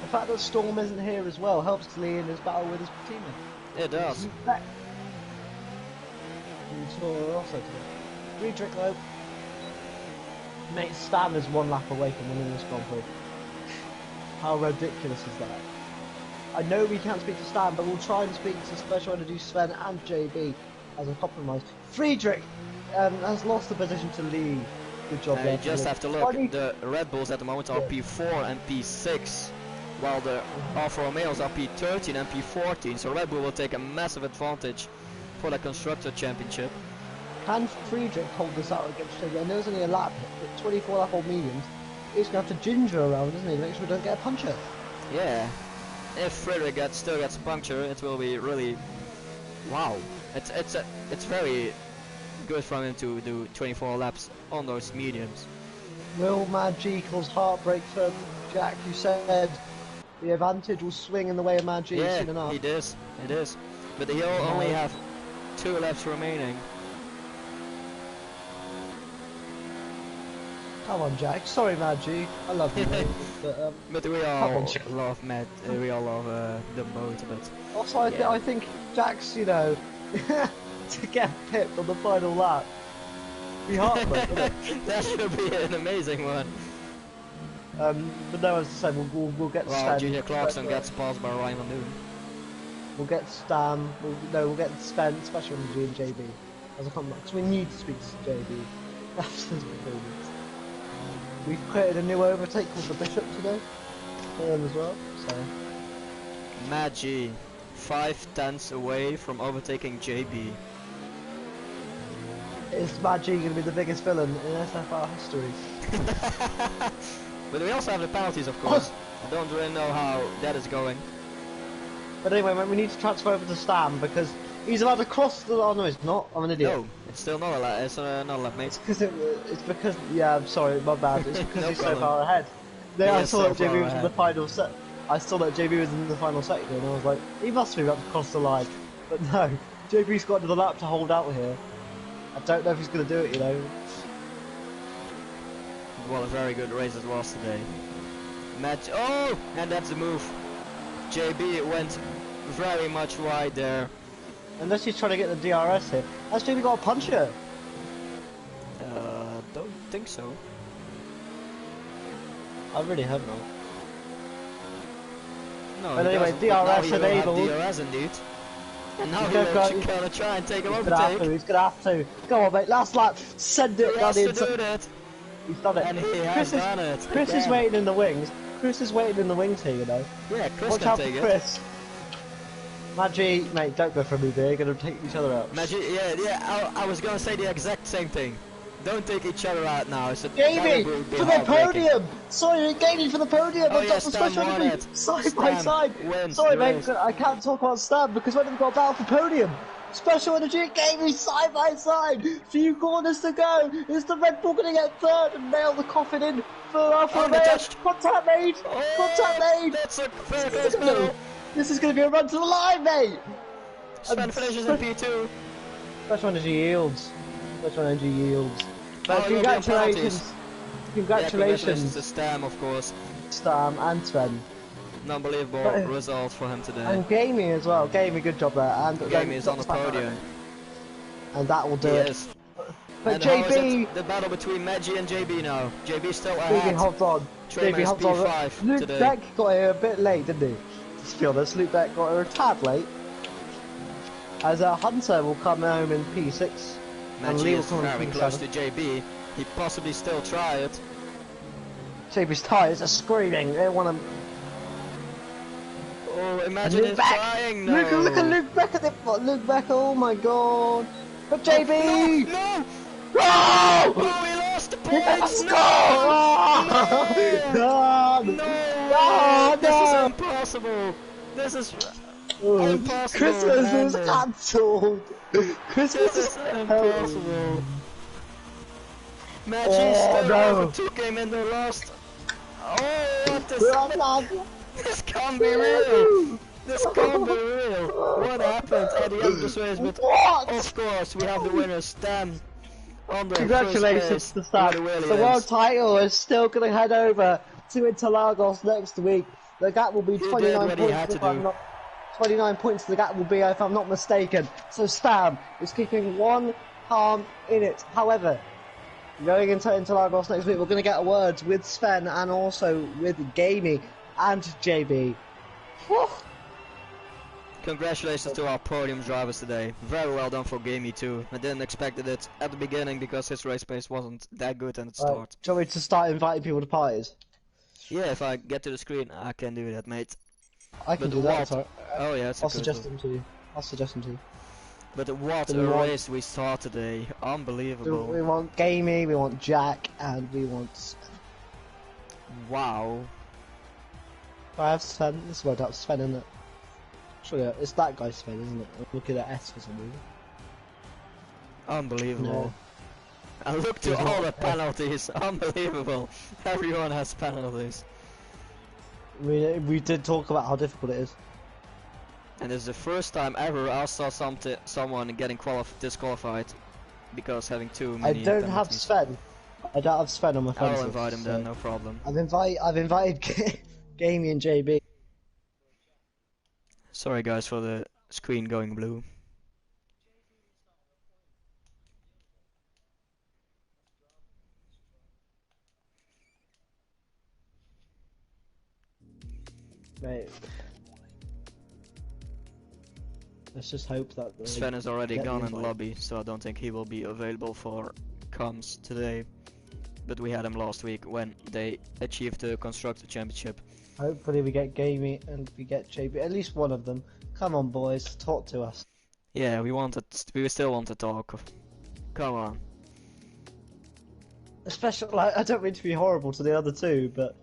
The fact that Storm isn't here as well helps Lee in his battle with his teammate. It does. Friedrich though. Mate, Stam is 1 lap away from winning this Grand Prix. How ridiculous is that? I know we can't speak to Stam, but we'll try and speak to Special Energy Sven and JB as a compromise. Friedrich has lost the position to Lee. Good job there. You just have to look. The Red Bulls at the moment are P4 and P6, while the Alfa Romeos are P13 and P14. So Red Bull will take a massive advantage for the Constructor Championship. Can Friedrich hold this out against JB? I know there's only a lap, but 24 lap old mediums. He's going to have to ginger around, isn't he? Make sure we don't get a puncher. Yeah. If Frederick still gets a puncture, it will be really wow. It's very good from him to do 24 laps on those mediums. Will Mad G cause heartbreak for Jack? You said the advantage will swing in the way of Mad G. Yeah, soon enough. it is. But he'll only have 2 laps remaining. Come on, Jack. Sorry, Maggie. I love you, mate. But we come all on, Jack. love Matt. We all love them both. But Also, yeah. I think Jack's, you know, to get pipped on the final lap. Be heartbreak, wouldn't it? That should be an amazing one. But no, as I said, we'll get Well, Sven. Junior Clarkson gets passed by Ryan Van Doon. We'll get Stam. We'll get Sven, Special Energy, and JB as a comeback. Because we need to speak to JB after this performance. We've created a new overtake called the Bishop today for him as well. So Maggi, 5/10 away from overtaking JB. is Maggi going to be the biggest villain in SFR history? But we also have the penalties, of course. I don't really know how that is going. But anyway, we need to transfer over to Stam because he's about to cross the. Oh no, he's not. I'm an idiot. No, it's still not a lap. It's not a lap, mate. It's because yeah, I'm sorry, my bad. It's because No he's problem. so far ahead. Then He I is saw so that far JB was in the ahead. final set. I saw that JB was in the final sector, and I was like, he must be about to cross the line. But no, JB's got another lap to hold out here. I don't know if he's going to do it, you know. Well, a very good race it was today. Oh, and that's the move. JB went very much wide there. Unless he's trying to get the DRS here. Has JB got a puncher? Don't think so. I really hope not. No. But he anyway, doesn't. But now DRS he will have enabled. DRS indeed. And now He's he's gonna gonna try and take him He's gonna have to, overtake. he's gonna have to. Go on, mate, last lap. Send it He down has the to inside. do that. He's done it. And he has done it. Chris is again. waiting in the wings. Chris is waiting in the wings here, you know. Yeah, Chris Watch can out for take it. Chris. Maggi, mate, don't go for me, dear. You're gonna take each other out. Magic, yeah, I was gonna say the exact same thing. Don't take each other out now. It's a Gamey that would be for the heartbreaking. podium. Sorry, Gamey for the podium. Oh, I've yeah, got the Stam special won energy it. side by Stam side. wins Sorry, the mate, race. I can't talk about Stam because when they've got a battle for podium. Special energy and Gamey side by side. Few corners to go. Is the Red Bull going to get third and nail the coffin in for Alfa Oh, they Romeo? touched. Contact made. Contact made. That's a fair This is close gonna- medal. This is going to be a run to the line, mate. Sven finishes in P2. Special energy yields. Special energy yields. But Oh, it will be on congratulations. penalties. Congratulations, Yeah, congratulations to Stam, of course. Stam and Sven. An unbelievable But- result for him today. And Gamey as well. Gamey, good job there. And Gamey is on the podium. And that will do He it. is. But And how is JB, it the battle between Maggi and JB now? JB still JB ahead. holds on. Trayman's JB holds on. P5 Luke today. Beck got here a bit late, didn't he? Let's be honest, Luke Beck got here a tad late. As Hunter will come home in P6. and Maggi Lee will is come in very P7. close to JB. He possibly still try it. JB's tyres are screaming. They want to. Oh, imagine Luke him Beck. trying. No. Look at Luke Beck at the Luke Beck. Oh my god. But JB. No! Oh! Oh, he lost the Let's points! go! No! No! No! No! This is No! impossible! This is Oh, impossible! Christmas is Brandon. cancelled! Christmas This is is impossible! Maggi Oh, still no. overtook him in the last... Oh, what is... cancelled! This can't be real! This can't be real! What happened at the end of this race? But What? of course, we have the winner, Stan. On the Congratulations first to place Stan. with The Williams. world title is still going to head over to Interlagos next week. The gap will be did 29 what he points. had to If I'm do. not 29 points the gap will be, if I'm not mistaken. So Stan is keeping one arm in it. However, going into Interlagos next week, we're going to get a word with Sven and also with Gamey and JB. Whew. Congratulations to our podium drivers today. Very well done for Gamey too. I didn't expect it at the beginning because his race pace wasn't that good at the start. Right, do you want me to start inviting people to parties? Yeah, if I get to the screen, I can do that, mate. I can But do that. what- Sorry. Oh yeah, it's I'll a suggest good them to you. I'll suggest them to you. But what Do a we want- race we saw today. We Unbelievable. want Gamey, we want Jack, and we want Sven. Wow. I have Sven. This word out Sven, isn't it? Sure, yeah, it's that guy Sven, isn't it? I'm looking at S for some reason. Unbelievable. No. And look to He's all not- the penalties. Unbelievable. Everyone has penalties. We did talk about how difficult it is. And it's the first time ever I saw someone getting disqualified because having too I many don't have penalties. Sven. I don't have Sven on my phone. I'll invite him then, no problem. I've invited Gamey and JB. Sorry guys for the screen going blue. Mate. Let's just hope that Sven is already get the gone in the invite. lobby, so I don't think he will be available for comms today. But we had him last week when they achieved the Constructor Championship. Hopefully we get Gamey and we get JB. At least one of them. Come on, boys, talk to us. Yeah, we still want to talk. Come on. Especially, like, I don't mean to be horrible to the other two, but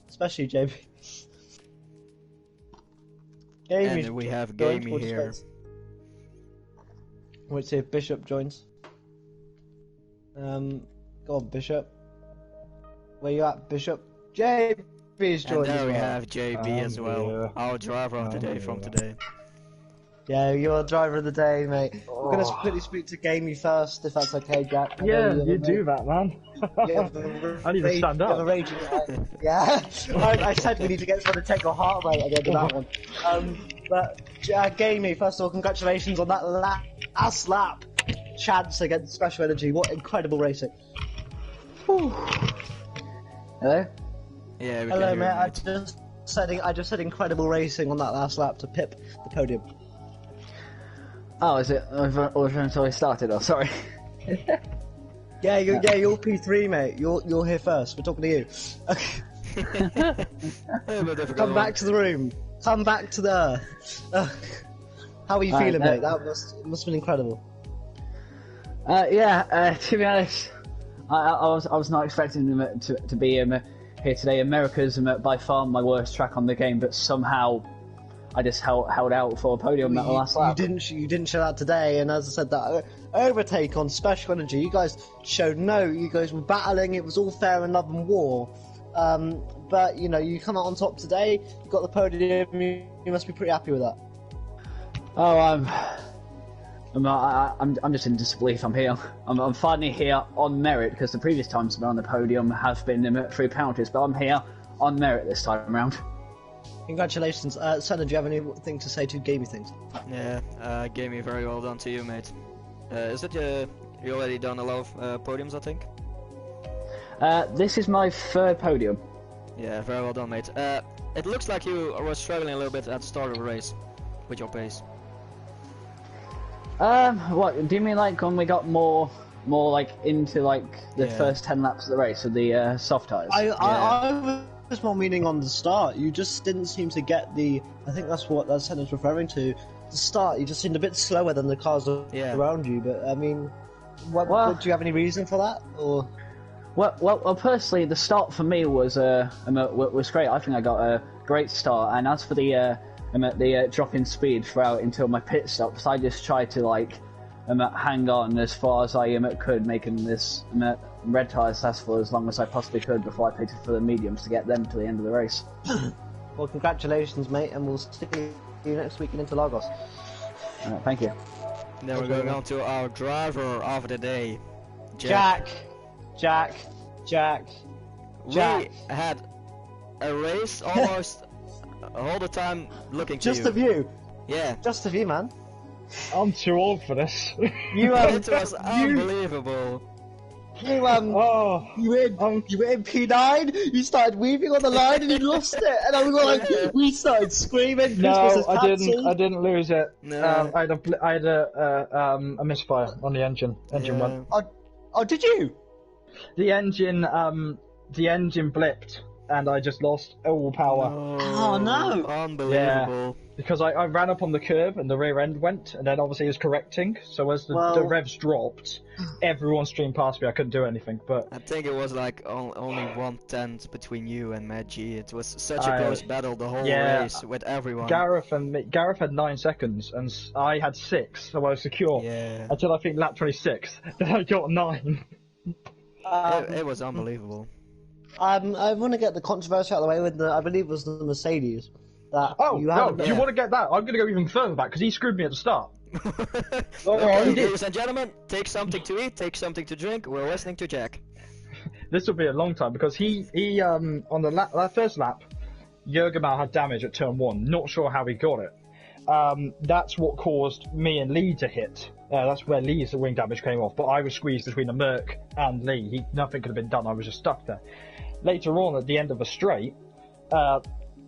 especially JB. Gamey. And we have joined, Gamey we'll just here. wait. Wait, see if Bishop joins. Go on, Bishop. Where you at, Bishop? JB's And joined there as we well. have JB as well, here. our driver of the day from today. Yeah, you're driver of the day, mate. We're gonna Oh. quickly speak to Gamey first, if that's okay, Jack. I know Yeah, have you a do that, man. you have a I need to stand you have up. a raging yeah, I said we need to get someone to take your heart rate at the end of that one. But Gamey, first of all, congratulations on that last lap chance against Special Energy. What incredible racing! Whew. Hello. Yeah, we Hello, can mate. hear you, I just said incredible racing on that last lap to pip the podium. Oh, is it? Or until I started? Oh, sorry. Yeah, you're P3, mate. You're here first. We're talking to you. Okay. A bit difficult Come one. back to the room. Come back to the. How are you Alright, feeling, no. mate? That must have been incredible. Yeah. To be honest, I was not expecting them to be here today. America's by far my worst track on the game, but somehow I just held out for a podium that last lap. You didn't show that today, and as I said, that overtake on Special Energy, you guys showed no. You guys were battling. It was all fair in love and war. But you know, you come out on top today. You got the podium. You must be pretty happy with that. Oh, I'm just in disbelief. I'm here. I'm finally here on merit because the previous times I've been on the podium have been through penalties, but I'm here on merit this time around. Congratulations, Senna. Do you have anything to say to Gamey things? Yeah, Gamey, very well done to you, mate. Is it you already done a lot of podiums, I think? This is my third podium. Yeah, very well done, mate. It looks like you were struggling a little bit at the start of the race with your pace. What do you mean? Like when we got more like into like the Yeah. first 10 laps of the race with the soft tires? I was more meaning on the start. You just didn't seem to get the. I think that's what that sentence referring to. The start, you just seemed a bit slower than the cars Yeah. around you. But I mean, Well- do you have any reason for that? Or Well, personally, the start for me was great. I think I got a great start. And as for the drop in speed throughout until my pit stops, I just tried to like hang on as far as I could, making this red tyres last for as long as I possibly could before I pitted for the mediums to get them to the end of the race. well, congratulations, mate, and we'll see you next week in Interlagos. Thank you. Then we're going on to our driver of the day, Jack. We had a race almost all the time looking to Just you. of you. Yeah, Just of you, man. I'm too old for this. You it was unbelievable. Oh, You were in P9. You started weaving on the line and you lost it. And I was like, we started screaming. Christmas no, is I didn't. cancelled. I didn't lose it. No. I had a misfire on the engine. Engine Yeah. went. Oh, did you? The engine blipped, and I just lost all power. Oh, no. Unbelievable. Because I ran up on the curb and the rear end went, and then obviously it was correcting. So as the Well- revs dropped, everyone streamed past me. I couldn't do anything. But I think it was like only 1/10 between you and Matt G. It was such a close battle the whole yeah, race with everyone. Gareth had 9 seconds, and I had 6, so I was secure Yeah, until I think lap 26. Then I got 9. it was unbelievable. I want to get the controversy out of the way with the, I believe it was the Mercedes. That Oh you no! had. Do you want to get that? I'm going to go even further back because he screwed me at the start. Okay, ladies and gentlemen, take something to eat, take something to drink. We're listening to Jack. this will be a long time because he on the that first lap, Jurgemal had damage at turn 1. Not sure how he got it. That's what caused me and Lee to hit. That's where Lee's wing damage came off. But I was squeezed between a Merc and Lee. Nothing could have been done. I was just stuck there. Later on, at the end of a straight,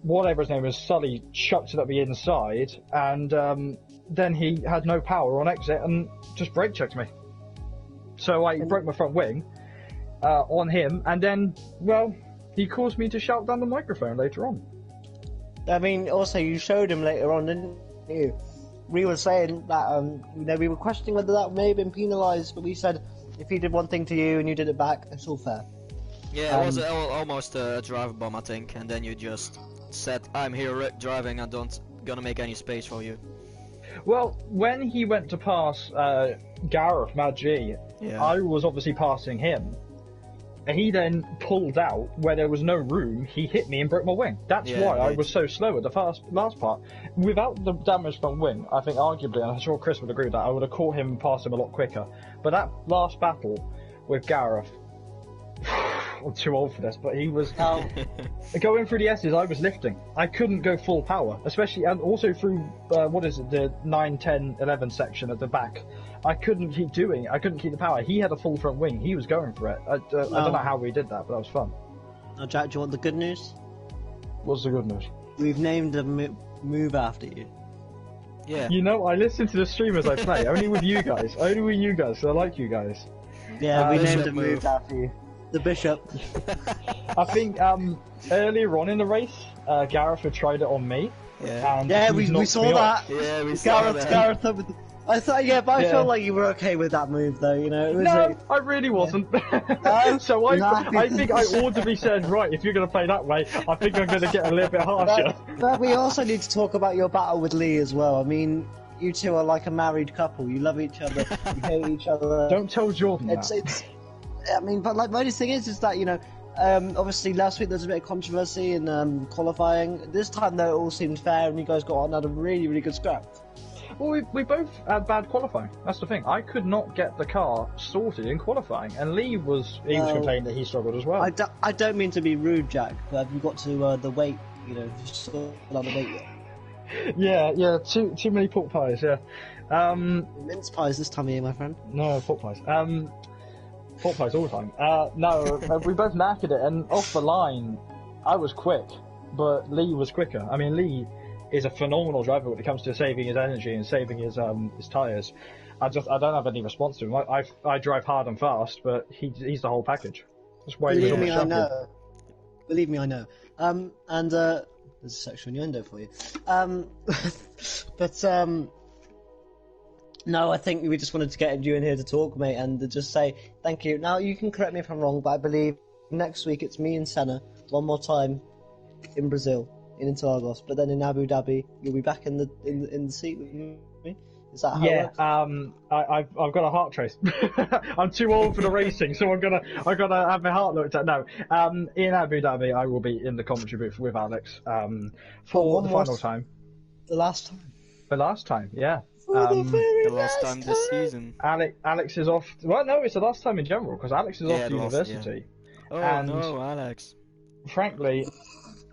whatever his name was, Sully chucked it at the inside, and then he had no power on exit and just brake checked me. So I broke my front wing on him, and then, well, he caused me to shout down the microphone later on. I mean, also you showed him later on, didn't you? We were saying that we were questioning whether that may have been penalised, but we said if he did one thing to you and you did it back, it's all fair. Yeah, it was almost a driver bomb, I think, and then you just said, "I'm here driving. I don't gonna make any space for you." Well, when he went to pass Gareth, Mad G, I was obviously passing him. He then pulled out where there was no room. He hit me and broke my wing. That's why I was so slow at the last part. Without the damage from wing, I think arguably, and I'm sure Chris would agree with that, I would have caught him and passed him a lot quicker. But that last battle with Gareth, I'm too old for this, but he was going through the S's. I was lifting. I couldn't go full power, especially and also through the 9, 10, 11 section at the back. I couldn't keep the power. He had a full front wing. He was going for it. I don't know how we did that, but that was fun. Now, Jack, do you want the good news? What's the good news? We've named a move after you. Yeah. You know, I listen to the streamers I play. Only with you guys. Only with you guys. So I like you guys. Yeah, we named a Bishop move after you. The Bishop. I think earlier on in the race, Gareth had tried it on me. Yeah. And we saw that. Yeah, we saw that. Gareth. I thought, but I felt like you were okay with that move, though. You know, it was no, I really wasn't. So I think I audibly said, right, if you're going to play that way, I think I'm going to get a little bit harsher. But we also need to talk about your battle with Lee as well. I mean, you two are like a married couple. You love each other. You hate each other. Don't tell Jordan It's. I mean, but like, my only thing is that obviously last week there was a bit of controversy in qualifying. This time though, it all seemed fair, and you guys got on had a really, really good scrap. Well, we both had bad qualifying. That's the thing. I could not get the car sorted in qualifying, and Lee was complaining that he struggled as well. I don't mean to be rude, Jack, but have you got to the weight? You know, just sort out the weight yet? Yeah. Too many pork pies. Yeah. Mince pies this time of year, my friend. No pork pies. Pork pies all the time. No, we both knackered it, and off the line, I was quick, but Lee was quicker. I mean, Lee is a phenomenal driver when it comes to saving his energy and saving his tyres. I don't have any response to him. I drive hard and fast, but he's the whole package. That's why Believe me, I know. Believe me, I know. And there's a sexual innuendo for you. No, I think we just wanted to get you in here to talk, mate, and to just say thank you. Now, you can correct me if I'm wrong, but I believe next week it's me and Senna one more time in Brazil. In Interlagos, but then in Abu Dhabi, you'll be back in the seat with me. Is that how it works? I've got a heart trace. I'm too old for the racing, so I've got to have my heart looked at. No, in Abu Dhabi, I will be in the commentary booth with Alex for the final time. The last time. The last time, yeah. The last time this season. Alex is off. Well, no, it's the last time in general because Alex is off to university. Oh and no, Alex. Frankly,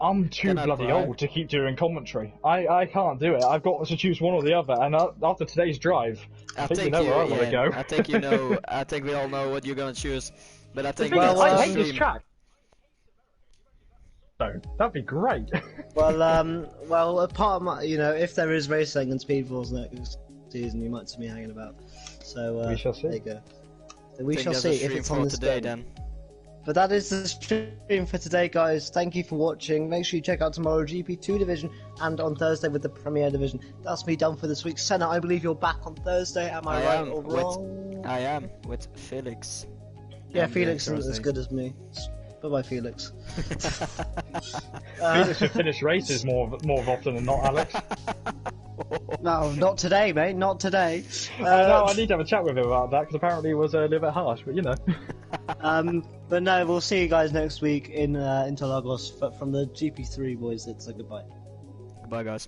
I'm too bloody old to keep doing commentary. I can't do it. I've got to choose one or the other, and after today's drive, I think you know where I want to go. I think you know. I think we all know what you're gonna choose, but I think I hate this track. So that'd be great. Well, a part of my, if there is racing and speedballs next season, you might see me hanging about. So we shall see. There you go. We shall see if it's on this today then. But that is the stream for today, guys. Thank you for watching. Make sure you check out tomorrow GP2 division and on Thursday with the Premier division. That's me done for this week. Senna, I believe you're back on Thursday. Am I right or wrong? I am with Felix. Yeah, Felix isn't as good as me. Bye-bye, Felix. Felix should finish races more often than not, Alex. No, not today, mate. Not today. No, I need to have a chat with him about that because apparently it was a little bit harsh, but you know. But no, we'll see you guys next week in Interlagos. But from the GP3 boys, it's a goodbye. Goodbye, guys.